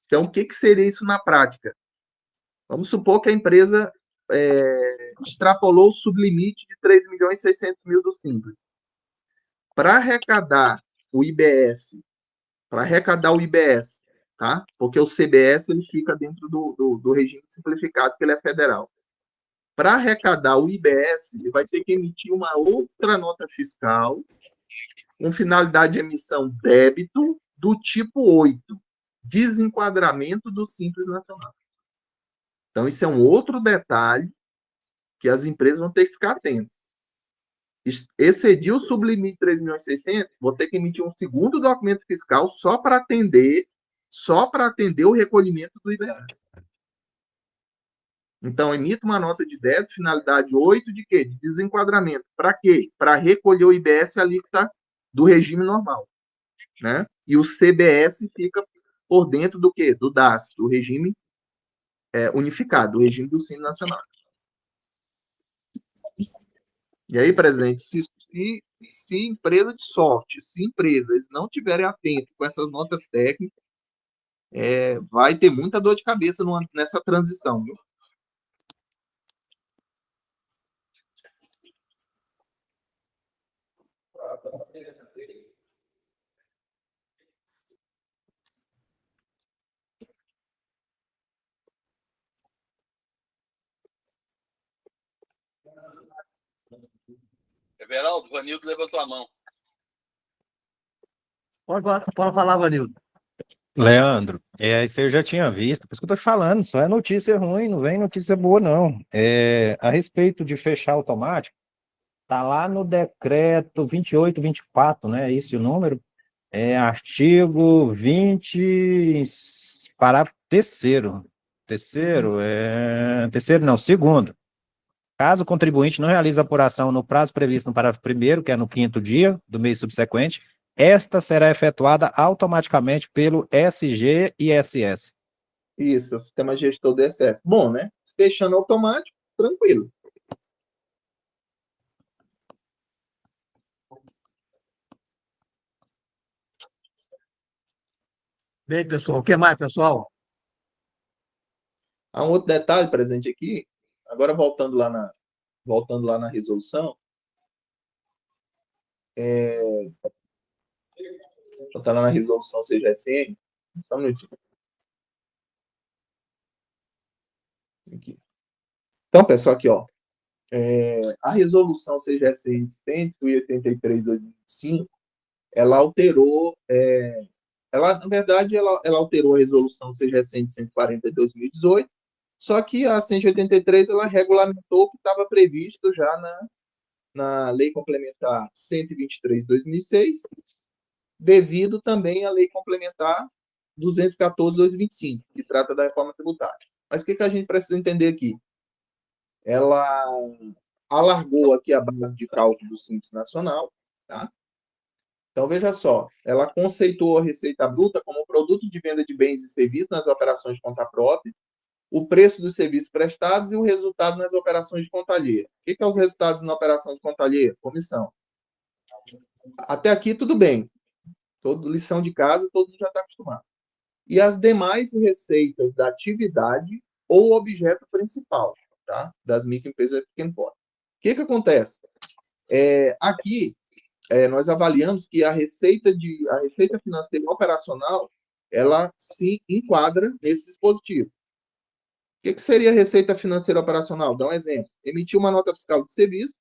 Então, o que seria isso na prática? Vamos supor que a empresa extrapolou o sublimite de 3.600.000 do Simples. Para arrecadar o IBS, tá? Porque o CBS ele fica dentro do regime simplificado, que ele é federal. Para arrecadar o IBS, ele vai ter que emitir uma outra nota fiscal, com finalidade de emissão débito, do tipo 8, desenquadramento do Simples Nacional. Então, isso é um outro detalhe que as empresas vão ter que ficar atentas. Excediu o sublimite de 3.600.000, vou ter que emitir um segundo documento fiscal só para atender o recolhimento do IBS. Então, emita uma nota de débito, finalidade 8 de quê? De desenquadramento. Para quê? Para recolher o IBS alíquota do regime normal, né? E o CBS fica por dentro do quê? Do DAS, do regime unificado, do regime do Simples Nacional. E aí, presidente, se empresa de software, se empresas não tiverem atentos com essas notas técnicas, vai ter muita dor de cabeça nessa transição, viu? Everaldo, o Vanildo levantou a mão. Pode falar, Vanildo. Leandro, isso eu já tinha visto, por isso que eu tô te falando, só é notícia ruim, não vem notícia boa, não. A respeito de fechar automático, tá lá no decreto 2824, né? É esse o número? Artigo 20, parágrafo terceiro. Terceiro não, segundo. Caso o contribuinte não realize a apuração no prazo previsto no parágrafo 1º, que é no 5º dia do mês subsequente, esta será efetuada automaticamente pelo SG e SS. Isso, o sistema gestor do ISS. Bom, né? Fechando automático, tranquilo. Bem, pessoal, o que mais, pessoal? Há um outro detalhe presente aqui, agora voltando lá na resolução, voltando lá na resolução CGSN, só um minutinho. Aqui. Então, pessoal, aqui, ó, a resolução CGSN 183/2005, ela alterou, na verdade, ela alterou a resolução CGSN 140/2018, só que a 183 ela regulamentou o que estava previsto já na Lei Complementar 123/2006, devido também à Lei Complementar 214/2025, que trata da reforma tributária. Mas o que a gente precisa entender aqui? Ela alargou aqui a base de cálculo do Simples Nacional, tá? Então, veja só, ela conceitou a receita bruta como produto de venda de bens e serviços nas operações de conta própria, o preço dos serviços prestados e o resultado nas operações de conta alheia. O que são os resultados na operação de conta alheia? Comissão. Até aqui, tudo bem. Lição de casa, todo mundo já está acostumado. E as demais receitas da atividade ou objeto principal, tá? Das microempresas e pequeno porte. O que acontece? Aqui, nós avaliamos que a receita financeira operacional, ela se enquadra nesse dispositivo. O que seria a receita financeira operacional? Dá um exemplo. Emitir uma nota fiscal de serviço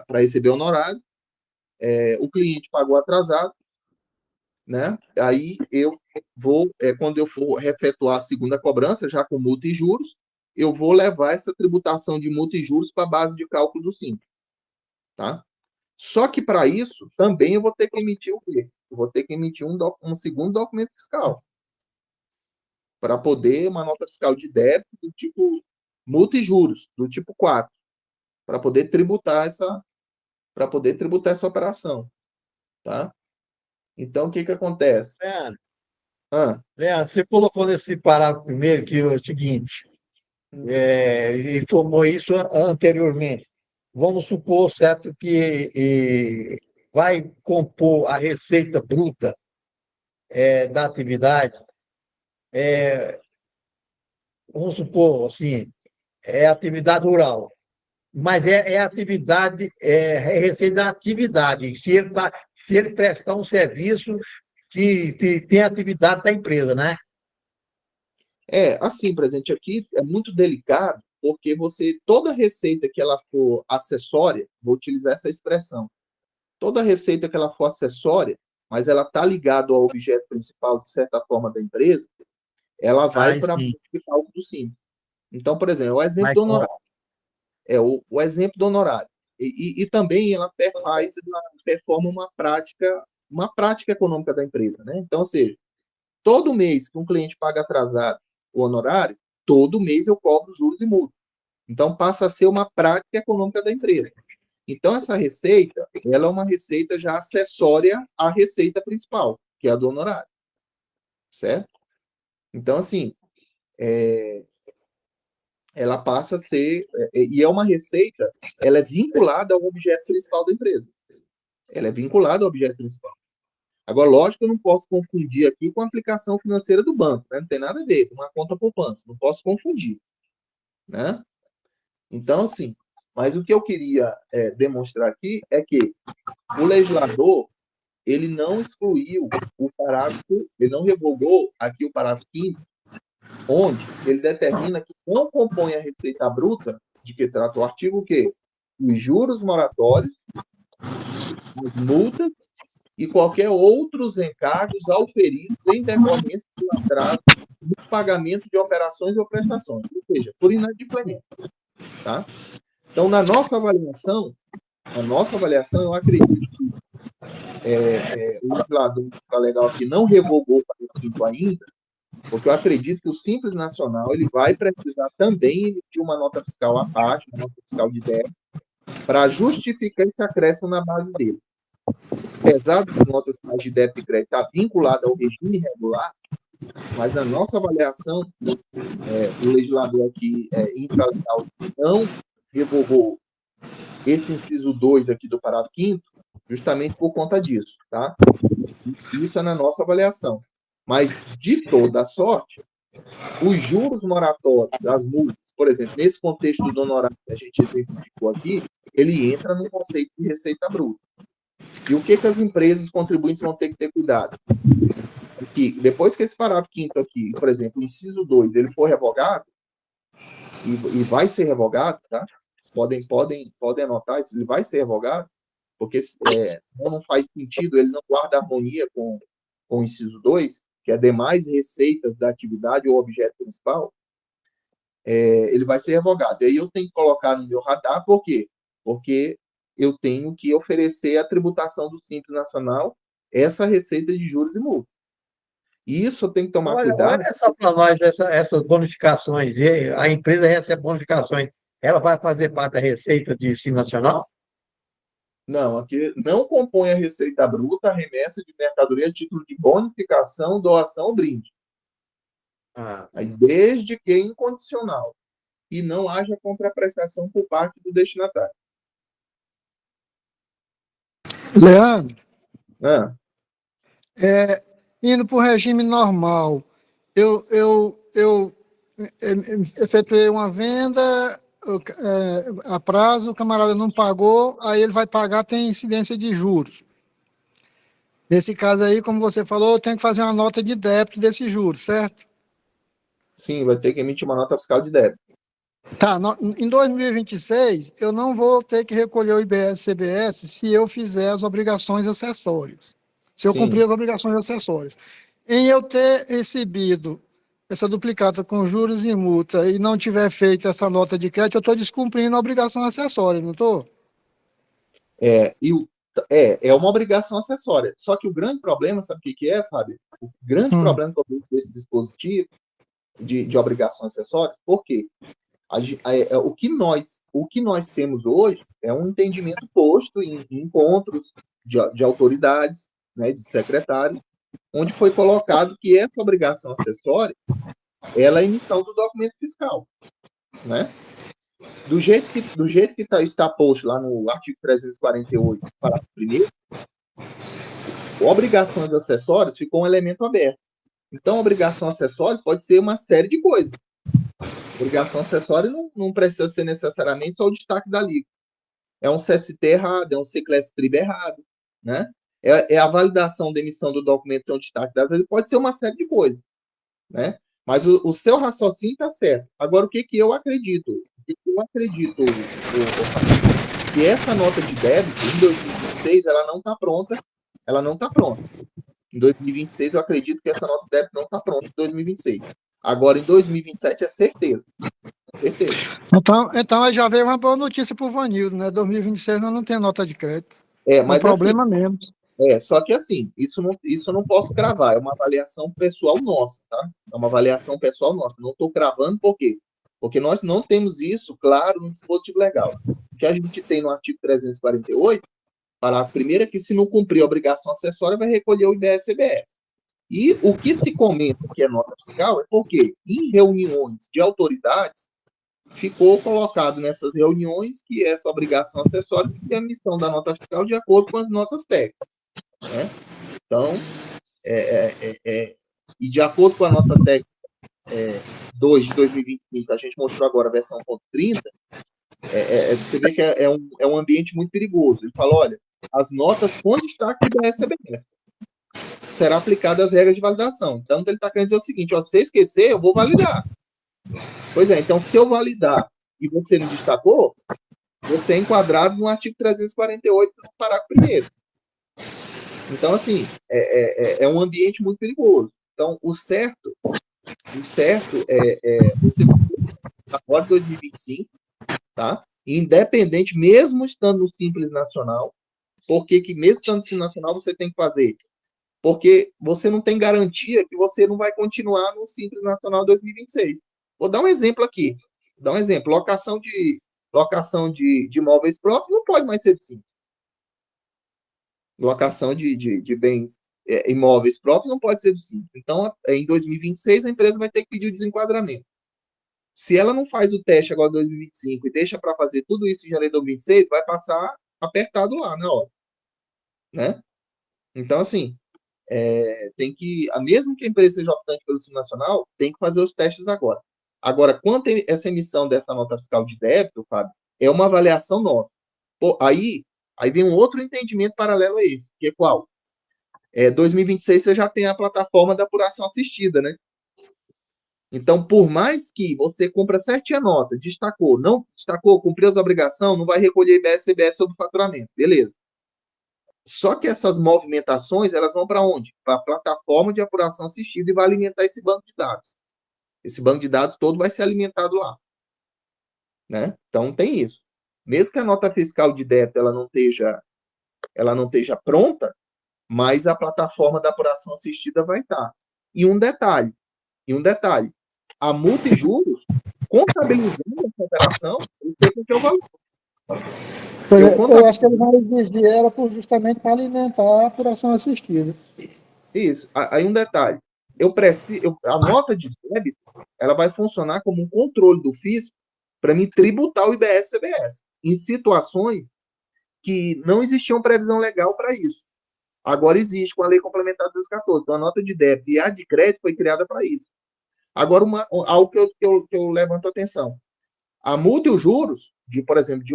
para receber honorário, o cliente pagou atrasado, né? Aí eu vou, quando eu for efetuar a segunda cobrança, já com multa e juros, eu vou levar essa tributação de multa e juros para a base de cálculo do Simples. Tá? Só que para isso, também eu vou ter que emitir o quê? Eu vou ter que emitir um segundo documento fiscal. Para poder, uma nota fiscal de débito do tipo multa e juros, do tipo 4, para poder tributar essa operação. Tá? Então, o que acontece? Leandro, você colocou nesse parágrafo primeiro que é o seguinte, informou isso anteriormente. Vamos supor, certo, que vai compor a receita bruta da atividade, vamos supor, assim, é atividade rural, mas é atividade, receita da atividade, se ele prestar um serviço que tem atividade da empresa, né? Assim, presente aqui é muito delicado, porque toda receita que ela for acessória, vou utilizar essa expressão, toda receita que ela for acessória, mas ela está ligada ao objeto principal, de certa forma, da empresa, ela vai para o cálculo do Simples. Então, por exemplo, o exemplo do honorário. O exemplo do honorário. E também ela performa uma prática econômica da empresa, né? Então, ou seja, todo mês que um cliente paga atrasado o honorário, todo mês eu cobro juros e multas. Então, passa a ser uma prática econômica da empresa. Então, essa receita, ela é uma receita já acessória à receita principal, que é a do honorário. Certo? Então, assim, ela passa a ser... E é uma receita, ela é vinculada ao objeto principal da empresa. Ela é vinculada ao objeto principal. Agora, lógico que eu não posso confundir aqui com a aplicação financeira do banco, né? Não tem nada a ver, uma conta poupança, não posso confundir, né? Então, assim, mas o que eu queria demonstrar aqui é que o legislador, ele não excluiu o parágrafo, ele não revogou aqui o parágrafo 5º, onde ele determina que não compõe a receita bruta, de que trata o artigo, o quê? Os juros moratórios, as multas, e qualquer outros encargos auferidos em decorrência do atraso no pagamento de operações ou prestações, ou seja, por inadimplência. Tá? Então, na nossa avaliação, eu acredito que o legislador legal aqui não revogou o parágrafo 5º ainda, porque eu acredito que o Simples Nacional ele vai precisar também emitir uma nota fiscal à parte, uma nota fiscal de débito, para justificar esse acréscimo na base dele. Apesar das notas de débito e crédito estar vinculada ao regime regular, mas na nossa avaliação, o legislador aqui infralegal não revogou esse inciso 2 aqui do parágrafo 5º, justamente por conta disso, tá? Isso é na nossa avaliação. Mas, de toda sorte, os juros moratórios das multas, por exemplo, nesse contexto do honorário que a gente exemplificou aqui, ele entra no conceito de receita bruta. E o que as empresas, os contribuintes vão ter que ter cuidado? Que depois que esse parágrafo 5º aqui, por exemplo, o inciso 2, ele for revogado, e vai ser revogado, tá? Vocês podem anotar, ele vai ser revogado, porque não faz sentido, ele não guarda harmonia com o inciso 2, que é demais receitas da atividade ou objeto principal, ele vai ser revogado. E aí eu tenho que colocar no meu radar, por quê? Porque eu tenho que oferecer a tributação do Simples Nacional, essa receita de juros e multas. E isso eu tenho que tomar cuidado. Olha só para nós essas bonificações. A empresa recebe bonificações. Ela vai fazer parte da receita de Simples Nacional? Não, aqui não compõe a receita bruta, a remessa de mercadoria a título de bonificação, doação ou brinde. Aí, desde que incondicional. E não haja contraprestação por parte do destinatário. Leandro, indo para o regime normal, eu efetuei uma venda, a prazo, o camarada não pagou, aí ele vai pagar, tem incidência de juros. Nesse caso aí, como você falou, eu tenho que fazer uma nota de débito desses juros, certo? Sim, vai ter que emitir uma nota fiscal de débito. Tá, em 2026, eu não vou ter que recolher o IBS-CBS se eu fizer as obrigações acessórias. Se eu Sim. cumprir as obrigações acessórias. Em eu ter recebido essa duplicata com juros e multa e não tiver feito essa nota de crédito, eu estou descumprindo a obrigação acessória, não estou? É uma obrigação acessória. Só que o grande problema, sabe o que é, Fábio? O grande problema que eu vejo desse dispositivo de obrigações acessórias, por quê? O que nós temos hoje é um entendimento posto em encontros de autoridades, né, de secretários, onde foi colocado que essa obrigação acessória ela é a emissão do documento fiscal, né? Do jeito que está posto lá no artigo 348, parágrafo 1º, obrigações acessórias ficou um elemento aberto. Então, obrigação acessória pode ser uma série de coisas. Obrigação acessória não precisa ser necessariamente só o destaque da alíquota. É um CST errado, é um CCLES-TRIB errado, né? É a validação da emissão do documento sem o destaque das alíquotas, pode ser uma série de coisas, né? Mas o seu raciocínio está certo. Agora, o que eu acredito? Eu acredito que essa nota de débito, em 2026, ela não está pronta. Ela não está pronta. Em 2026, eu acredito que essa nota de débito não está pronta em 2026. Agora, em 2027, é certeza. Certeza. Então já veio uma boa notícia para o Vanildo, né? 2026 nós não tem nota de crédito. Mas é um problema assim, mesmo. Só que assim, isso eu não posso cravar, é uma avaliação pessoal nossa, tá? É uma avaliação pessoal nossa. Não estou cravando, por quê? Porque nós não temos isso, claro, no dispositivo legal. O que a gente tem no artigo 348, parágrafo 1º, é que se não cumprir a obrigação acessória, vai recolher o IBS-CBS. E o que se comenta que é nota fiscal é porque, em reuniões de autoridades, ficou colocado nessas reuniões que essa obrigação acessória seria a emissão da nota fiscal de acordo com as notas técnicas, né? Então, e de acordo com a nota técnica 2 de 2025, a gente mostrou agora a versão 30, você vê que é um ambiente muito perigoso. Ele fala, olha, as notas com destaque do IBS-CBS será aplicada as regras de validação. Então, ele está querendo dizer o seguinte, ó, se você esquecer, eu vou validar. Pois é, então, se eu validar e você não destacou, você é enquadrado no artigo 348, no parágrafo 1º. Então, assim, é um ambiente muito perigoso. Então, o certo é você agora de 2025, tá? Independente, mesmo estando no Simples Nacional, porque que mesmo estando no Simples Nacional você tem que fazer? Porque você não tem garantia que você não vai continuar no Simples Nacional 2026. Vou dar um exemplo aqui. Locação de imóveis próprios não pode mais ser do Simples. Locação de bens imóveis próprios não pode ser do Simples. Então, em 2026, a empresa vai ter que pedir o desenquadramento. Se ela não faz o teste agora em 2025 e deixa para fazer tudo isso em janeiro de 2026, vai passar apertado lá na hora, né? Então, assim, tem que, mesmo que a empresa seja optante pelo Simples Nacional, tem que fazer os testes agora. Agora, quanto a essa emissão dessa nota fiscal de débito, Fábio, é uma avaliação nossa. Pô, aí vem um outro entendimento paralelo a esse, que é qual? 2026 você já tem a plataforma da apuração assistida, né? Então, por mais que você compra certinha a nota, destacou, não destacou, cumpriu as obrigações, não vai recolher IBS-CBS sobre o faturamento, beleza. Só que essas movimentações, elas vão para onde? Para a plataforma de apuração assistida e vai alimentar esse banco de dados. Esse banco de dados todo vai ser alimentado lá, né? Então, tem isso. Mesmo que a nota fiscal de débito ela não esteja pronta, mas a plataforma da apuração assistida vai estar. E um detalhe, a multa e juros, contabilizando essa operação, eu sei qual que é o valor. Eu acho que ele vai exigir ela justamente para alimentar a apuração assistida. Isso. Aí um detalhe, a nota de débito, ela vai funcionar como um controle do fisco para me tributar o IBS-CBS, em situações que não existiam previsão legal para isso. Agora existe com a Lei Complementar 214. Então, a nota de débito e a de crédito foi criada para isso. Agora, algo que eu levanto a atenção. A multa e os juros, por exemplo,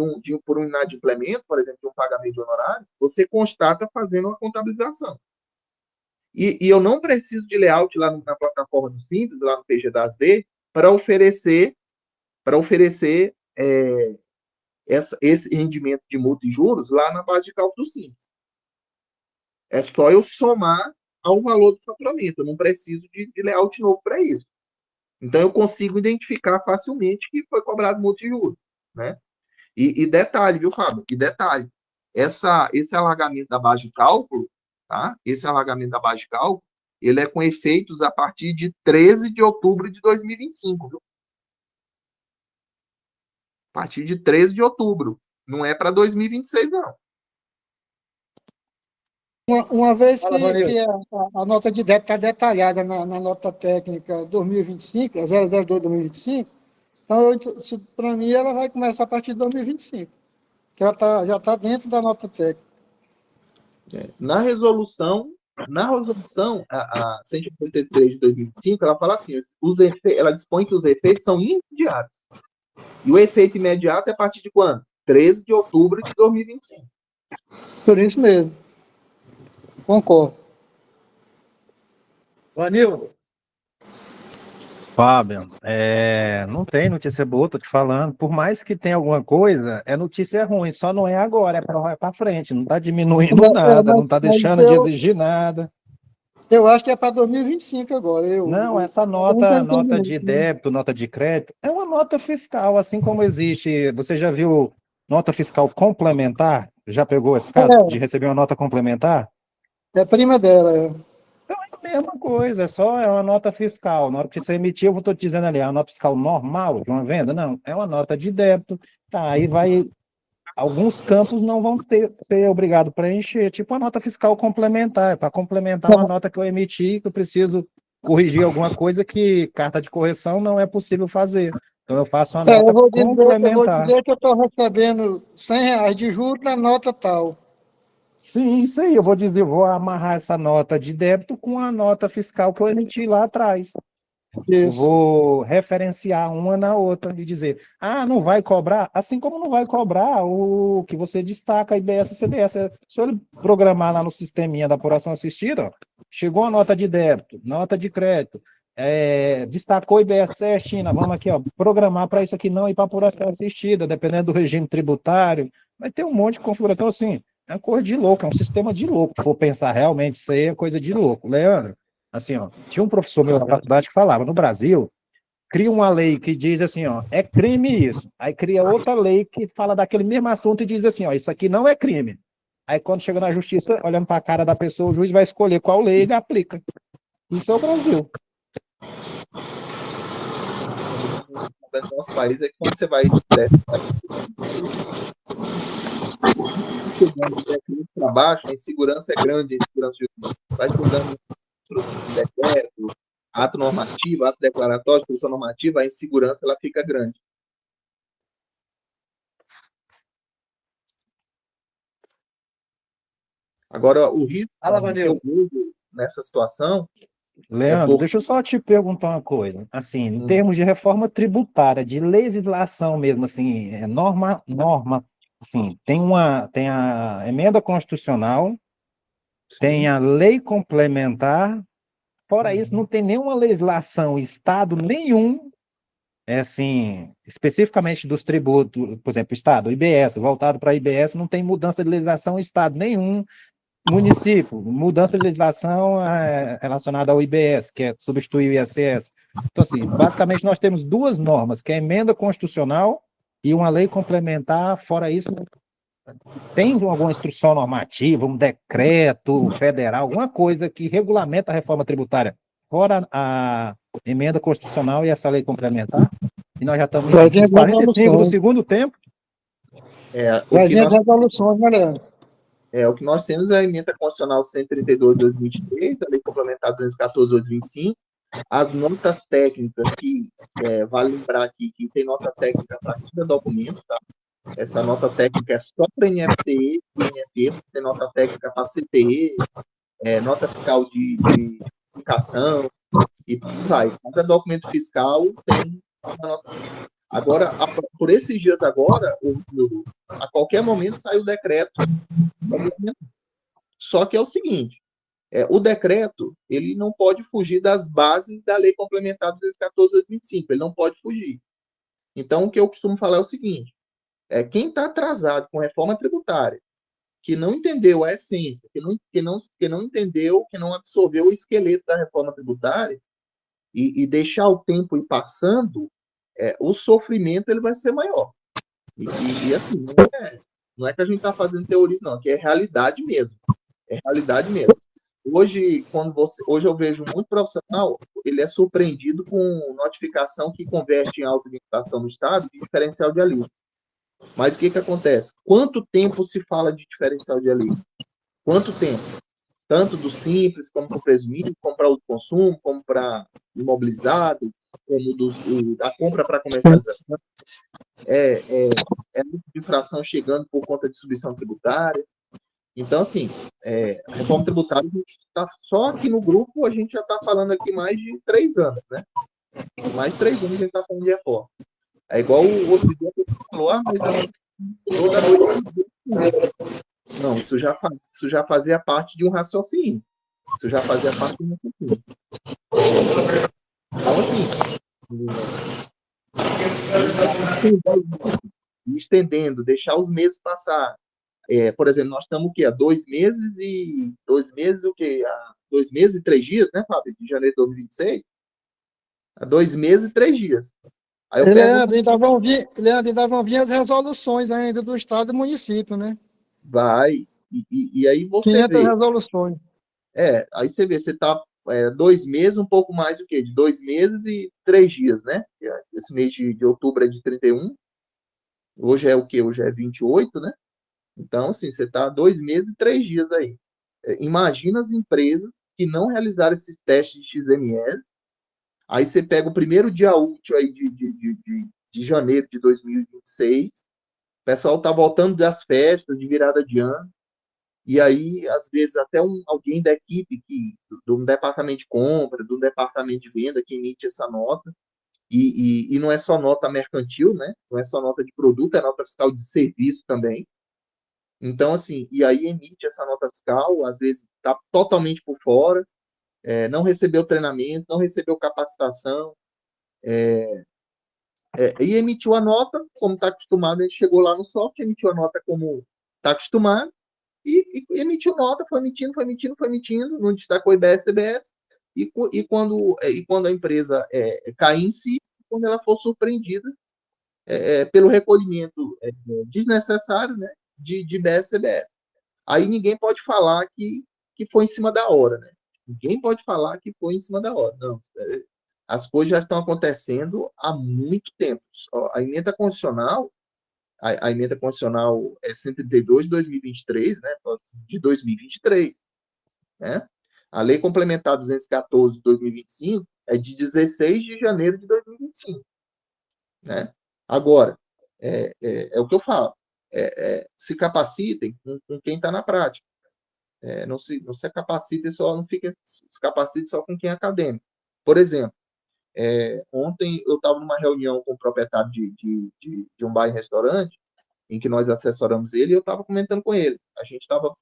por um inadimplemento, por exemplo, de um pagamento de honorário, você constata fazendo uma contabilização. E eu não preciso de layout lá na plataforma do Simples, lá no PG das D, para oferecer esse rendimento de multa e juros lá na base de cálculo do Simples. É só eu somar ao valor do faturamento. Eu não preciso de layout novo para isso. Então, eu consigo identificar facilmente que foi cobrado multa e juros, né? E detalhe, viu, Fábio? E detalhe, esse alargamento da base de cálculo, tá? Esse alargamento da base de cálculo, ele é com efeitos a partir de 13 de outubro de 2025, viu? A partir de 13 de outubro. Não é para 2026, não. Uma vez Fala, que Vanilson. a nota de débito está detalhada na nota técnica 2025, a 002/2025, então, para mim, ela vai começar a partir de 2025, que ela já está dentro da nota técnica. Na resolução, a 183 de 2025, ela fala assim, ela dispõe que os efeitos são imediatos. E o efeito imediato é a partir de quando? 13 de outubro de 2025. Por isso mesmo. Concordo. Vanildo, Fábio, não tem notícia boa, tô te falando. Por mais que tenha alguma coisa, é notícia ruim, só não é agora, é para frente, não está diminuindo nada, não está deixando de exigir nada. Eu acho que é para 2025 agora. Não, essa nota de débito, nota de crédito, é uma nota fiscal, assim como existe. Você já viu nota fiscal complementar? Já pegou esse caso de receber uma nota complementar? É prima dela. É a mesma coisa, é uma nota fiscal. Na hora que você emitir, eu estou te dizendo ali, é uma nota fiscal normal de uma venda? Não, é uma nota de débito. Tá, aí vai. Alguns campos não vão ser obrigados a preencher, tipo a nota fiscal complementar, para complementar uma nota que eu emiti, que eu preciso corrigir alguma coisa que carta de correção não é possível fazer. Então eu faço uma nota complementar. Eu vou dizer que eu estou recebendo R$100 de juros na nota tal. Sim, isso aí, eu vou dizer, vou amarrar essa nota de débito com a nota fiscal que eu emiti lá atrás. Eu vou referenciar uma na outra e dizer, não vai cobrar, assim como não vai cobrar o que você destaca, IBS e CBS. Se eu programar lá no sisteminha da apuração assistida, ó, chegou a nota de débito, nota de crédito, destacou IBS China, vamos aqui, ó, programar para isso aqui não ir para apuração assistida, dependendo do regime tributário, vai ter um monte de configuração. Então, assim, é uma coisa de louco, é um sistema de louco. Se for pensar realmente, isso aí é coisa de louco. Leandro, assim, ó, tinha um professor meu na faculdade que falava, no Brasil, cria uma lei que diz assim, ó, é crime isso. Aí cria outra lei que fala daquele mesmo assunto e diz assim, ó, isso aqui não é crime. Aí quando chega na justiça, olhando para a cara da pessoa, o juiz vai escolher qual lei ele aplica. Isso é o Brasil. Do nosso país é que quando você vai para baixo, a insegurança é grande, a insegurança vai mudando de decreto, ato normativo, ato declaratório, produção normativa, a insegurança ela fica grande. Agora, o risco que eu vejo nessa situação... Leandro, deixa eu só te perguntar uma coisa. Assim, em termos de reforma tributária, de legislação mesmo, assim, norma, assim, tem a emenda constitucional, tem a lei complementar, fora isso, não tem nenhuma legislação, estado nenhum, assim, especificamente dos tributos, por exemplo, estado, IBS, voltado para IBS, não tem mudança de legislação, estado nenhum, município, mudança de legislação relacionada ao IBS, que é substituir o ISS. Então, assim, basicamente nós temos duas normas, que é a emenda constitucional e uma lei complementar. Fora isso, tem alguma instrução normativa, um decreto federal, alguma coisa que regulamenta a reforma tributária, fora a emenda constitucional e essa lei complementar? E nós já estamos em 45 do segundo tempo. Vai vir as resoluções, galera. O que nós temos é a emenda constitucional 132 de 2023, a lei complementar 214 de 2025, as notas técnicas, que vale lembrar aqui que tem nota técnica para cada documento, tá? Essa nota técnica é só para NFCE e NFE, tem nota técnica para CTE, nota fiscal de educação, e vai. Cada documento fiscal tem uma nota. Agora, por esses dias agora, a qualquer momento sai o decreto. Só que é o seguinte, o decreto ele não pode fugir das bases da Lei Complementar 214/2005, ele não pode fugir. Então, o que eu costumo falar é o seguinte, quem está atrasado com reforma tributária, que não entendeu a essência, que não entendeu, que não absorveu o esqueleto da reforma tributária, e deixar o tempo ir passando, o sofrimento ele vai ser maior. E assim, não é que a gente está fazendo teoria, não, que é realidade mesmo. É realidade mesmo. Hoje eu vejo muito profissional, ele é surpreendido com notificação que converte em alta limitação no Estado de diferencial de alíquota. Mas o que acontece? Quanto tempo se fala de diferencial de alíquota? Quanto tempo? Tanto do simples, como para o presumido, como para o consumo, como para imobilizado, como da compra para comercialização. Muito de infração chegando por conta de submissão tributária. Então, assim, a reforma tributária, a gente tá, só aqui no grupo, a gente já está falando aqui mais de 3 anos, né? Mais de 3 anos a gente está falando de reforma. É igual o outro dia que falou, mas toda noite. Não, isso já fazia parte de um raciocínio. Isso já fazia parte de um raciocínio. Então, assim, estendendo, deixar os meses passar. Por exemplo, nós estamos o quê? Há 2 meses e 2 meses, o quê? Há 2 meses e 3 dias, né, Fábio? De janeiro de 2026? Há 2 meses e 3 dias. Aí eu Leandro, ainda vão vir as resoluções ainda do Estado e do município, né? Vai. E aí você 500 vê. resoluções. Aí você vê, você está 2 meses, um pouco mais do que? De 2 meses e 3 dias, né? Esse mês de outubro é de 31. Hoje é o quê? Hoje é 28, né? Então, assim, você está 2 meses e 3 dias aí. Imagina as empresas que não realizaram esses testes de XML. Aí você pega o primeiro dia útil aí de janeiro de 2026. O pessoal está voltando das festas de virada de ano. E aí, às vezes, até alguém da equipe, do departamento de compra, do departamento de venda, que emite essa nota. E não é só nota mercantil, né? Não é só nota de produto, é nota fiscal de serviço também. Então, assim, e aí emite essa nota fiscal, às vezes está totalmente por fora, não recebeu treinamento, não recebeu capacitação, e emitiu a nota, como está acostumado, a gente chegou lá no software, emitiu a nota como está acostumado, e emitiu nota, foi emitindo, não destacou IBS, CBS, e quando a empresa cair em si, quando ela for surpreendida pelo recolhimento desnecessário, né, de IBS, CBS. Aí ninguém pode falar que foi em cima da hora, né? Ninguém pode falar que foi em cima da hora. Não, as coisas já estão acontecendo há muito tempo. A emenda constitucional, a emenda constitucional é 132 de 2023, né? De 2023, né? A lei complementar 214 de 2025 é de 16 de janeiro de 2025, né? Agora, é o que eu falo. Se capacitem com quem está na prática. Não se capacitem só, não fiquem se capacitem só com quem é acadêmico. Por exemplo, ontem eu estava numa reunião com o proprietário de um bar e restaurante, em que nós assessoramos ele, e eu estava comentando com ele. A gente estava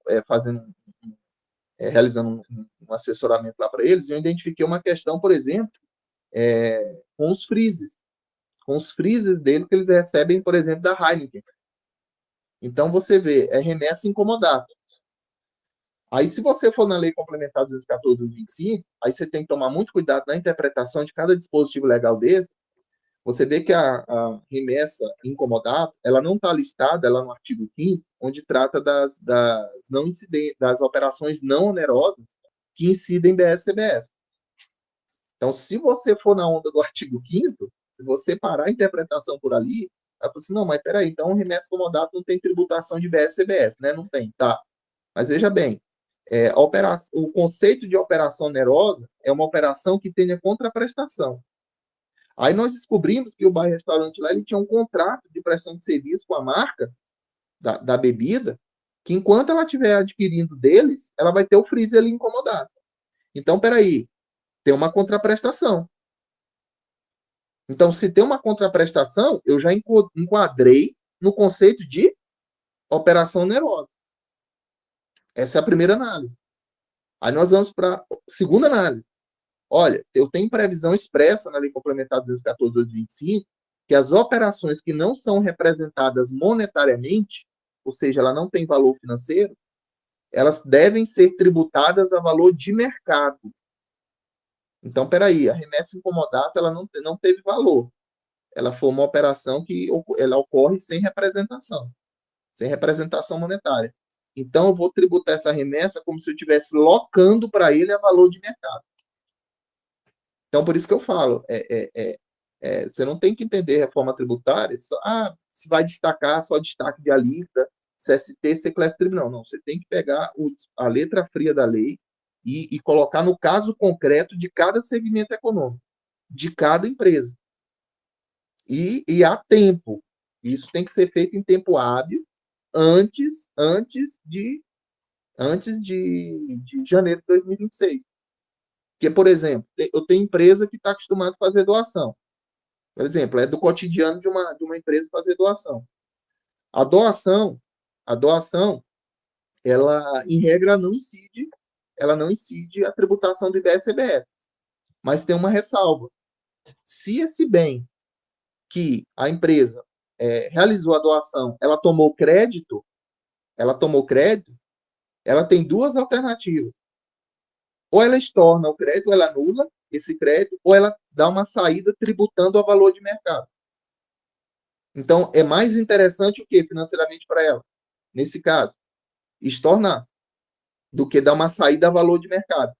realizando um assessoramento lá para eles, e eu identifiquei uma questão, por exemplo, com os freezers dele que eles recebem, por exemplo, da Heineken. Então, você vê, remessa incomodada. Aí, se você for na Lei Complementar 214/2025, aí você tem que tomar muito cuidado na interpretação de cada dispositivo legal desse. Você vê que a remessa incomodada, ela não está listada, ela no artigo 5º, onde trata das operações não onerosas que incidem em BS-CBS. Então, se você for na onda do artigo 5º, se você parar a interpretação por ali, vai falar assim, não, mas peraí, então remessa incomodada não tem tributação de BS-CBS, né? Não tem, tá. Mas veja bem, o conceito de operação onerosa é uma operação que tenha contraprestação. Aí nós descobrimos que o bar e restaurante lá ele tinha um contrato de prestação de serviço com a marca da bebida, que enquanto ela estiver adquirindo deles, ela vai ter o freezer ali incomodado. Então, peraí, tem uma contraprestação. Então, se tem uma contraprestação, eu já enquadrei no conceito de operação onerosa. Essa é a primeira análise. Aí nós vamos para a segunda análise. Olha, eu tenho previsão expressa na Lei Complementar 214/2025 que as operações que não são representadas monetariamente, ou seja, ela não tem valor financeiro, elas devem ser tributadas a valor de mercado. Então, peraí, a remessa incomodata ela não teve valor. Ela foi uma operação que ela ocorre sem representação monetária. Então, eu vou tributar essa remessa como se eu estivesse locando para ele a valor de mercado. Então, por isso que eu falo, você não tem que entender reforma tributária, se vai destacar só destaque de alíquota, CST, C-Class Tribunal. Não, você tem que pegar a letra fria da lei e colocar no caso concreto de cada segmento econômico, de cada empresa. E há tempo. Isso tem que ser feito em tempo hábil, antes de janeiro de 2026. Porque, por exemplo, eu tenho empresa que está acostumada a fazer doação. Por exemplo, é do cotidiano de uma empresa fazer doação. A doação, ela, em regra, não incide a tributação do IBS-CBS. Mas tem uma ressalva. Se esse bem que a empresa realizou a doação, ela tomou crédito, ela tem duas alternativas. Ou ela estorna o crédito, ou ela anula esse crédito, ou ela dá uma saída tributando ao valor de mercado. Então, é mais interessante o que financeiramente para ela? Nesse caso, estornar, do que dar uma saída a valor de mercado,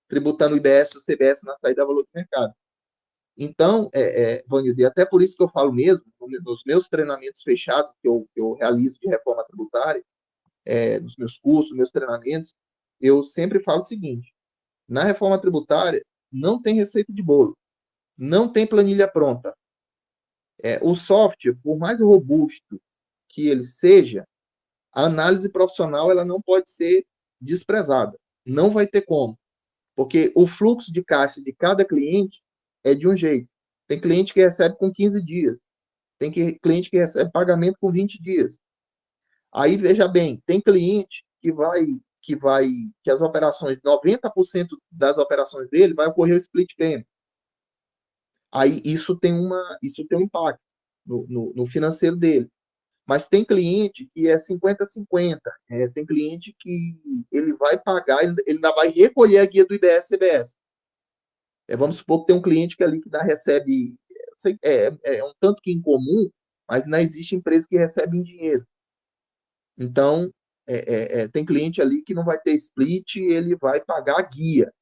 tributando o IBS ou o CBS na saída a valor de mercado. Então, Vanildo, e até por isso que eu falo mesmo, nos meus treinamentos fechados que eu realizo de reforma tributária, nos meus cursos, meus treinamentos, eu sempre falo o seguinte: na reforma tributária, não tem receita de bolo, não tem planilha pronta. O software, por mais robusto que ele seja, a análise profissional ela não pode ser desprezada. Não vai ter como. Porque o fluxo de caixa de cada cliente é de um jeito. Tem cliente que recebe com 15 dias. Tem cliente que recebe pagamento com 20 dias. Aí, veja bem, tem cliente que as operações, 90% das operações dele vai ocorrer o split payment. Aí isso tem um impacto no financeiro dele. Mas tem cliente que é 50-50. Tem cliente que ele vai pagar, ele ainda vai recolher a guia do IBS-CBS. Vamos supor que tem um cliente que ali que recebe, um tanto que incomum, mas não existe empresa que recebe em dinheiro. Então, tem cliente ali que não vai ter split, ele vai pagar a guia,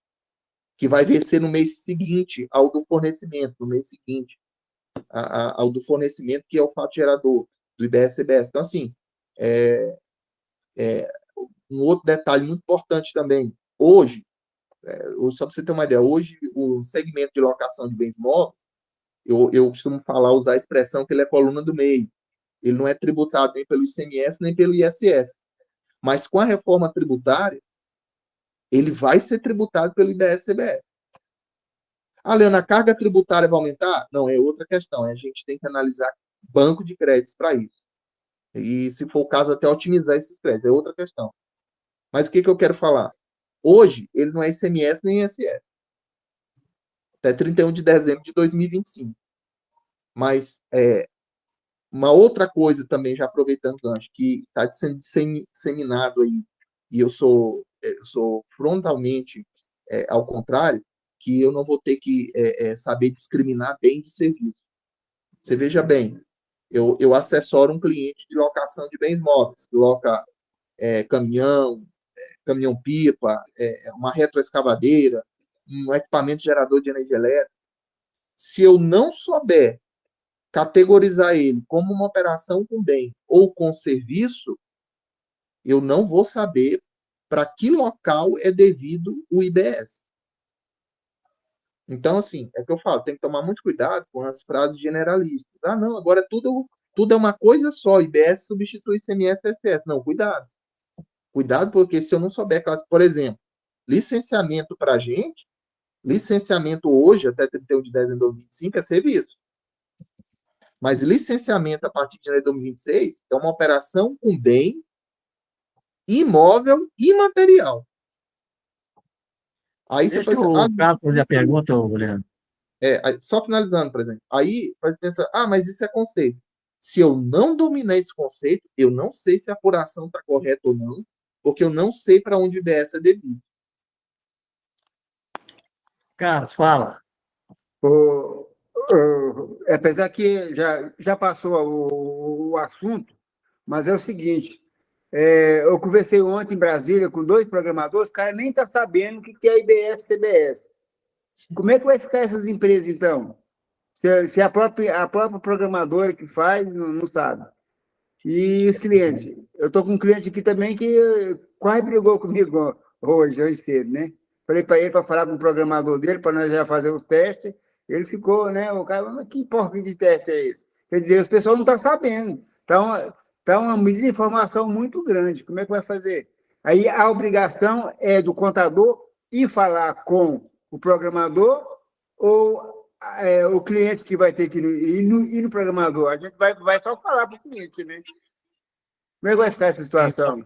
que vai vencer no mês seguinte ao do fornecimento, ao do fornecimento, que é o fato gerador do IBS-CBS. Então, assim, um outro detalhe muito importante também, hoje, só para você ter uma ideia, hoje o segmento de locação de bens móveis, eu costumo usar a expressão que ele é coluna do meio. Ele não é tributado nem pelo ICMS, nem pelo ISS. Mas com a reforma tributária, ele vai ser tributado pelo IBS-CBS. Leandro, a carga tributária vai aumentar? Não, é outra questão. A gente tem que analisar banco de créditos para isso. E, se for o caso, até otimizar esses créditos. É outra questão. Mas o que eu quero falar? Hoje, ele não é ICMS nem ISS. Até 31 de dezembro de 2025. Mas uma outra coisa também, já aproveitando o gancho, que está sendo disseminado aí, e eu sou frontalmente ao contrário, que eu não vou ter que saber discriminar bem de serviço. Você veja bem, eu assessoro um cliente de locação de bens móveis, que loca caminhão-pipa, uma retroescavadeira, um equipamento gerador de energia elétrica. Se eu não souber categorizar ele como uma operação com bem ou com serviço, eu não vou saber para que local é devido o IBS. Então, assim, é o que eu falo, tem que tomar muito cuidado com as frases generalistas. Não, agora tudo é uma coisa só, IBS substitui ICMS e ISS. Não, cuidado. Cuidado, porque se eu não souber, por exemplo, licenciamento para a gente, licenciamento hoje, até 31 de dezembro de 2025, é serviço. Mas licenciamento a partir de janeiro de 2026 é uma operação com bem imóvel e material. Aí você Deixa pensa, o Carlos fazer a pergunta, ô, Leandro. só finalizando, por exemplo. Aí vai pensar, mas isso é conceito. Se eu não dominar esse conceito, eu não sei se a apuração está correta ou não, porque eu não sei para onde o IBS é devido. Carlos, fala. Apesar que já passou o assunto, mas é o seguinte, eu conversei ontem em Brasília com 2 programadores, o cara nem está sabendo o que é IBS e CBS. Como é que vai ficar essas empresas, então? Se a própria programadora que faz não sabe. E os clientes? Eu estou com um cliente aqui também que quase brigou comigo hoje cedo, né? Falei para ele para falar com o programador dele, para nós já fazer os testes. Ele ficou, né? O cara, mas que porca de teste é esse? Quer dizer, os pessoal não estão sabendo. Tá uma desinformação muito grande. Como é que vai fazer? Aí a obrigação é do contador ir falar com o programador ou o cliente que vai ter que ir no programador? A gente vai só falar para o cliente, né? Como é que vai ficar essa situação?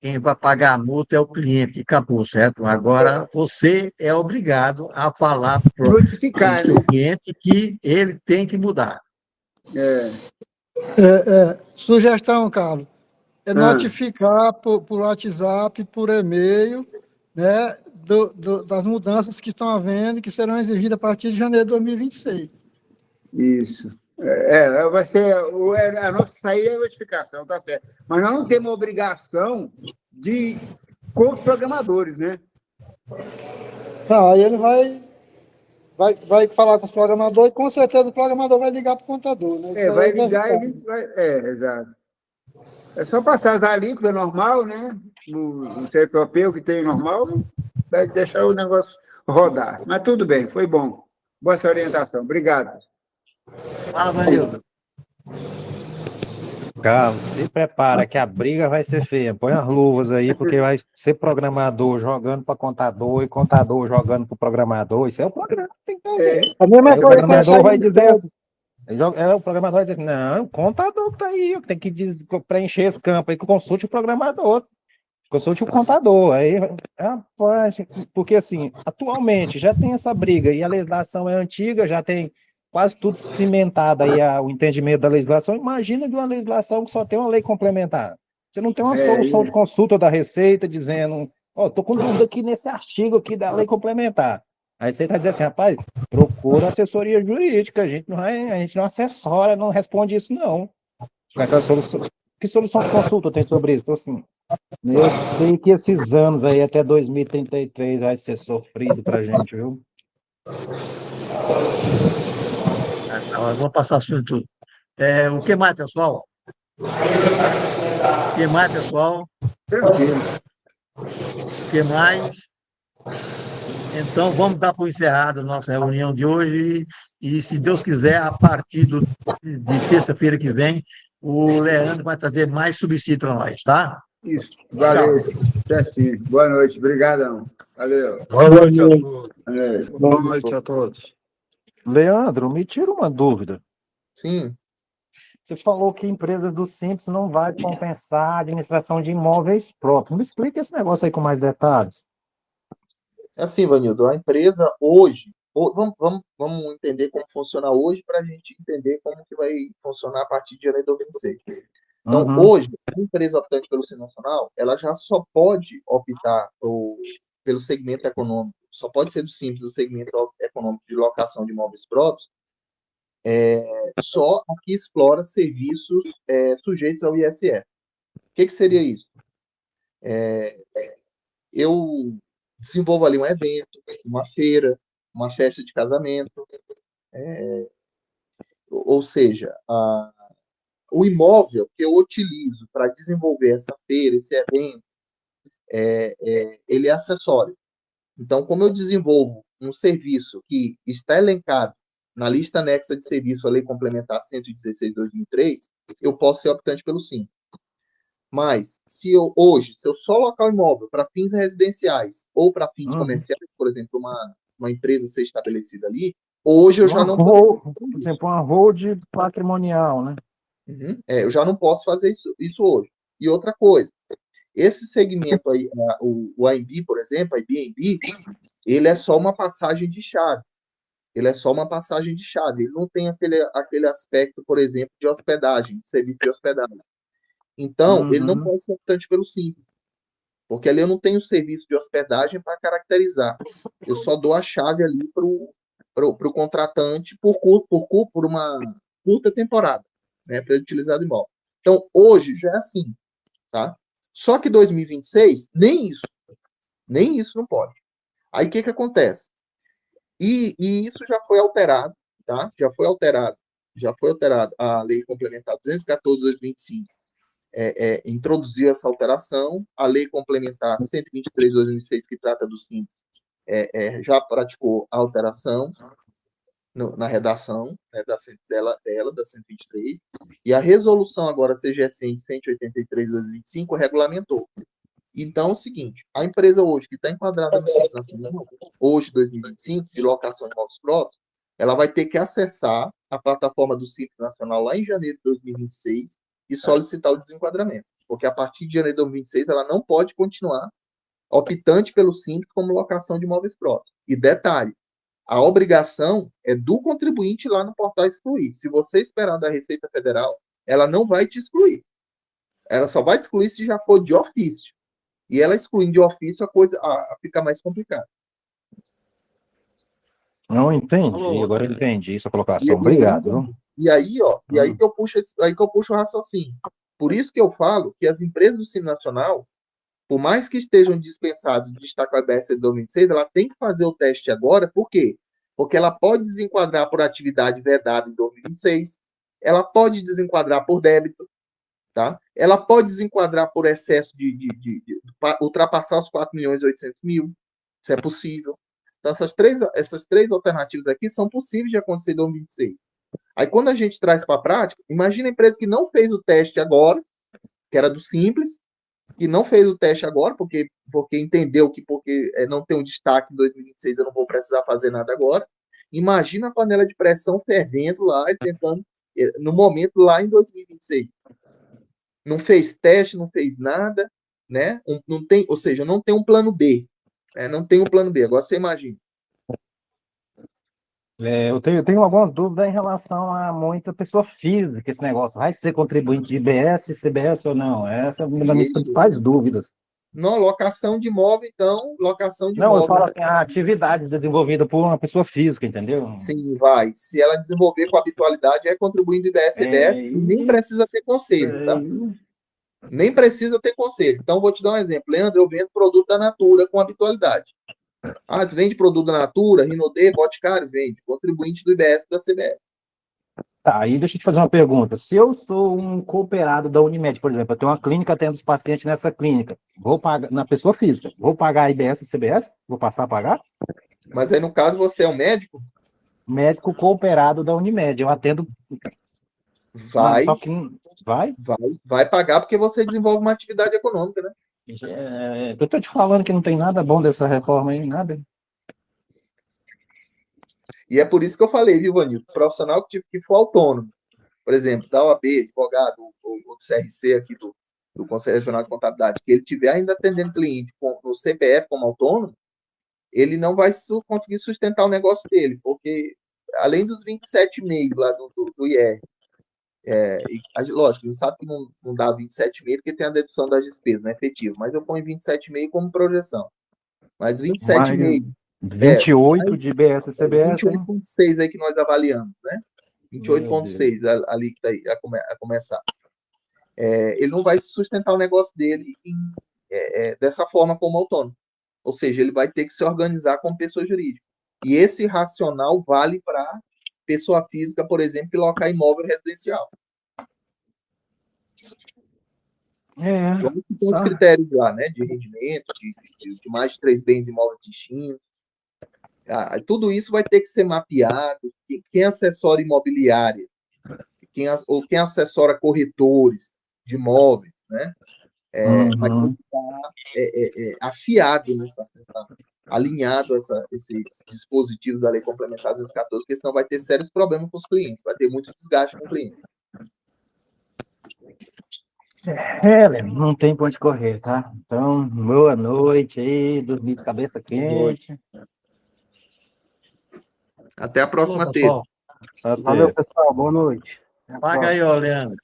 Quem vai pagar a multa é o cliente, acabou, certo? Agora, você é obrigado a falar para o Notificar, seu né? cliente que ele tem que mudar. Sugestão, Carlos, é Ah. notificar por WhatsApp, por e-mail, né, das mudanças que estão havendo, que serão exigidas a partir de janeiro de 2026. Isso. Vai ser a nossa saída é a notificação, tá certo. Mas nós não temos obrigação com os programadores, né? Não, aí ele vai falar com os programadores e com certeza o programador vai ligar para o contador, né? Isso Vai aí ligar e a gente vai. Exato. É só passar as alíquotas normal, né? O CFOP, o que tem normal, vai deixar o negócio rodar. Mas tudo bem, foi bom. Boa essa orientação. Obrigado. Fala, Vanildo. Carlos, se prepara que a briga vai ser feia. Põe as luvas aí, porque vai ser programador jogando para contador e contador jogando para o programador. Isso é o programa que tem que fazer. A mesma Aí o coisa programador vai dizer, o programador vai dizer, não, o contador que tá aí, tem que preencher esse campo aí, que consulte o programador, consulte o contador. Aí, rapaz, porque assim, atualmente já tem essa briga e a legislação é antiga, já tem quase tudo cimentado aí o entendimento da legislação. Imagina de uma legislação que só tem uma lei complementar. Você não tem uma solução de consulta da Receita dizendo, tô com dúvida aqui nesse artigo aqui da lei complementar. Aí você está dizendo assim, rapaz, procura assessoria jurídica, a gente não assessora, não responde isso, não. Que solução de consulta tem sobre isso? Então, assim, eu sei que esses anos aí, até 2033, vai ser sofrido pra gente, viu? Vamos passar assunto. O que mais, pessoal? O que mais, pessoal? Tranquilo. O que mais? Então, vamos dar por encerrada a nossa reunião de hoje e, se Deus quiser, a partir de terça-feira que vem, o Leandro vai trazer mais subsídio para nós, tá? Isso. Valeu. Certinho. Boa noite. Obrigadão. Valeu. Boa noite a todos. Boa noite a todos. Leandro, me tira uma dúvida. Sim. Você falou que empresas do Simples não vai compensar a administração de imóveis próprios. Me explica esse negócio aí com mais detalhes. É assim, Vanildo, a empresa hoje, vamos entender como funciona hoje para a gente entender como que vai funcionar a partir de janeiro de 2026. Então, hoje, a empresa optante pelo Simples Nacional, ela já só pode optar pelo segmento econômico, só pode ser do Simples, do segmento econômico de locação de imóveis próprios, só a que explora serviços sujeitos ao ISS. O que seria isso? Eu desenvolvo ali um evento, uma feira, uma festa de casamento, ou seja, o imóvel que eu utilizo para desenvolver essa feira, esse evento, ele é acessório. Então, como eu desenvolvo um serviço que está elencado na lista anexa de serviço à Lei Complementar 116/2003, eu posso ser optante pelo Simples. Mas, se eu só alocar o imóvel para fins residenciais ou para fins comerciais, por exemplo, uma empresa ser estabelecida ali, Hoje eu já não posso. Por exemplo, uma hold patrimonial, né? Eu já não posso fazer isso hoje. E outra coisa, esse segmento aí, o AMB, por exemplo, a Airbnb, ele é só uma passagem de chave. Ele é só uma passagem de chave. Ele não tem aquele aspecto, por exemplo, de hospedagem, serviço de hospedagem. Então, ele não pode ser optante pelo Simples, porque ali eu não tenho serviço de hospedagem para caracterizar. Eu só dou a chave ali para o contratante por uma curta temporada, né, para ele utilizar o imóvel. Então, hoje já é assim, tá? Só que 2026, nem isso não pode. Aí o que acontece? E isso já foi alterado, tá? Já foi alterado a Lei Complementar 214/2025. Introduziu essa alteração, a Lei Complementar 123/2006, que trata do Simples, já praticou a alteração na redação, né, da 123, e a resolução agora CGSN 183/2025 regulamentou. Então, é o seguinte, a empresa hoje que está enquadrada no Simples Nacional, hoje, 2025, de locação de imóveis próprios, ela vai ter que acessar a plataforma do Simples Nacional lá em janeiro de 2026 e solicitar o desenquadramento, porque a partir de janeiro de 2026 ela não pode continuar optante pelo Simples como locação de imóveis próprios. E detalhe, a obrigação é do contribuinte lá no portal excluir. Se você esperar da Receita Federal, ela não vai te excluir. Ela só vai te excluir se já for de ofício. E ela excluindo de ofício, a coisa fica mais complicada. Não entendi, agora eu entendi essa colocação. Obrigado. E aí que eu puxo o raciocínio. Por isso que eu falo que as empresas do Simples Nacional, por mais que estejam dispensadas de estar com a IBS de 2026, ela tem que fazer o teste agora. Por quê? Porque ela pode desenquadrar por atividade vedada em 2026, ela pode desenquadrar por débito, tá? Ela pode desenquadrar por excesso de ultrapassar os 4.800.000, isso é possível. Então, essas três alternativas aqui são possíveis de acontecer em 2026. Aí, quando a gente traz para a prática, imagina a empresa que não fez o teste agora, que era do Simples, que não fez o teste agora, porque entendeu que porque não tem um destaque em 2026, eu não vou precisar fazer nada agora. Imagina a panela de pressão fervendo lá, tentando, no momento lá em 2026. Não fez teste, não fez nada, né? Ou seja, não tem um plano B. Não tem um plano B. Agora você imagina. Eu tenho alguma dúvida em relação a muita pessoa física, esse negócio. Vai ser contribuinte de IBS, CBS ou não? Essa é uma das minhas principais dúvidas. Não, locação de imóvel, então, locação de Não, imóvel. eu falo assim, a atividade desenvolvida por uma pessoa física, entendeu? Sim, vai. Se ela desenvolver com habitualidade, é contribuindo IBS, CBS, e nem precisa ter conselho, tá? Nem precisa ter conselho. Então, vou te dar um exemplo. Leandro, eu vendo produto da Natura com habitualidade. Você vende produto da Natura, Rinodê, Boticário, vende. Contribuinte do IBS da CBS. Tá, aí deixa eu te fazer uma pergunta. Se eu sou um cooperado da Unimed, por exemplo, eu tenho uma clínica, atendo os pacientes nessa clínica, vou pagar, na pessoa física, vou pagar a IBS e CBS? Vou passar a pagar? Mas aí, no caso, você é um médico? Médico cooperado da Unimed, eu atendo... Vai. Só que Vai pagar porque você desenvolve uma atividade econômica, né? Eu tô te falando que não tem nada bom dessa reforma aí, nada. E é por isso que eu falei, viu, Vanil? Profissional que for autônomo, por exemplo, da OAB, advogado, ou do CRC aqui do Conselho Regional de Contabilidade, que ele estiver ainda atendendo cliente no CPF como autônomo, ele não vai conseguir sustentar o negócio dele, porque além dos 27,5 lá do IR, lógico, a gente sabe que não dá 27,5 porque tem a dedução das despesas, não é efetivo, mas eu ponho 27,5 como projeção. Mas 27,5... 28 de IBS e CBS, 28,6 aí que nós avaliamos, né? 28,6 ali que tá aí, a começar. Ele não vai sustentar o negócio dele dessa forma como autônomo. Ou seja, ele vai ter que se organizar como pessoa jurídica. E esse racional vale para pessoa física, por exemplo, que locar imóvel residencial. Tem os critérios lá, né? De rendimento, de mais de 3 bens imóveis distintos. Tudo isso vai ter que ser mapeado. Quem assessora imobiliária, quem assessora corretores de imóveis, né? Vai ter que estar afiado alinhado esses dispositivos da Lei Complementar 214, porque senão vai ter sérios problemas com os clientes, vai ter muito desgaste com o cliente. Não tem pra onde correr, tá? Então, boa noite aí, dormir de cabeça quente. Até a próxima Falou, terça. pessoal. Valeu, pessoal. Boa noite. Paga aí, ó, Leandro.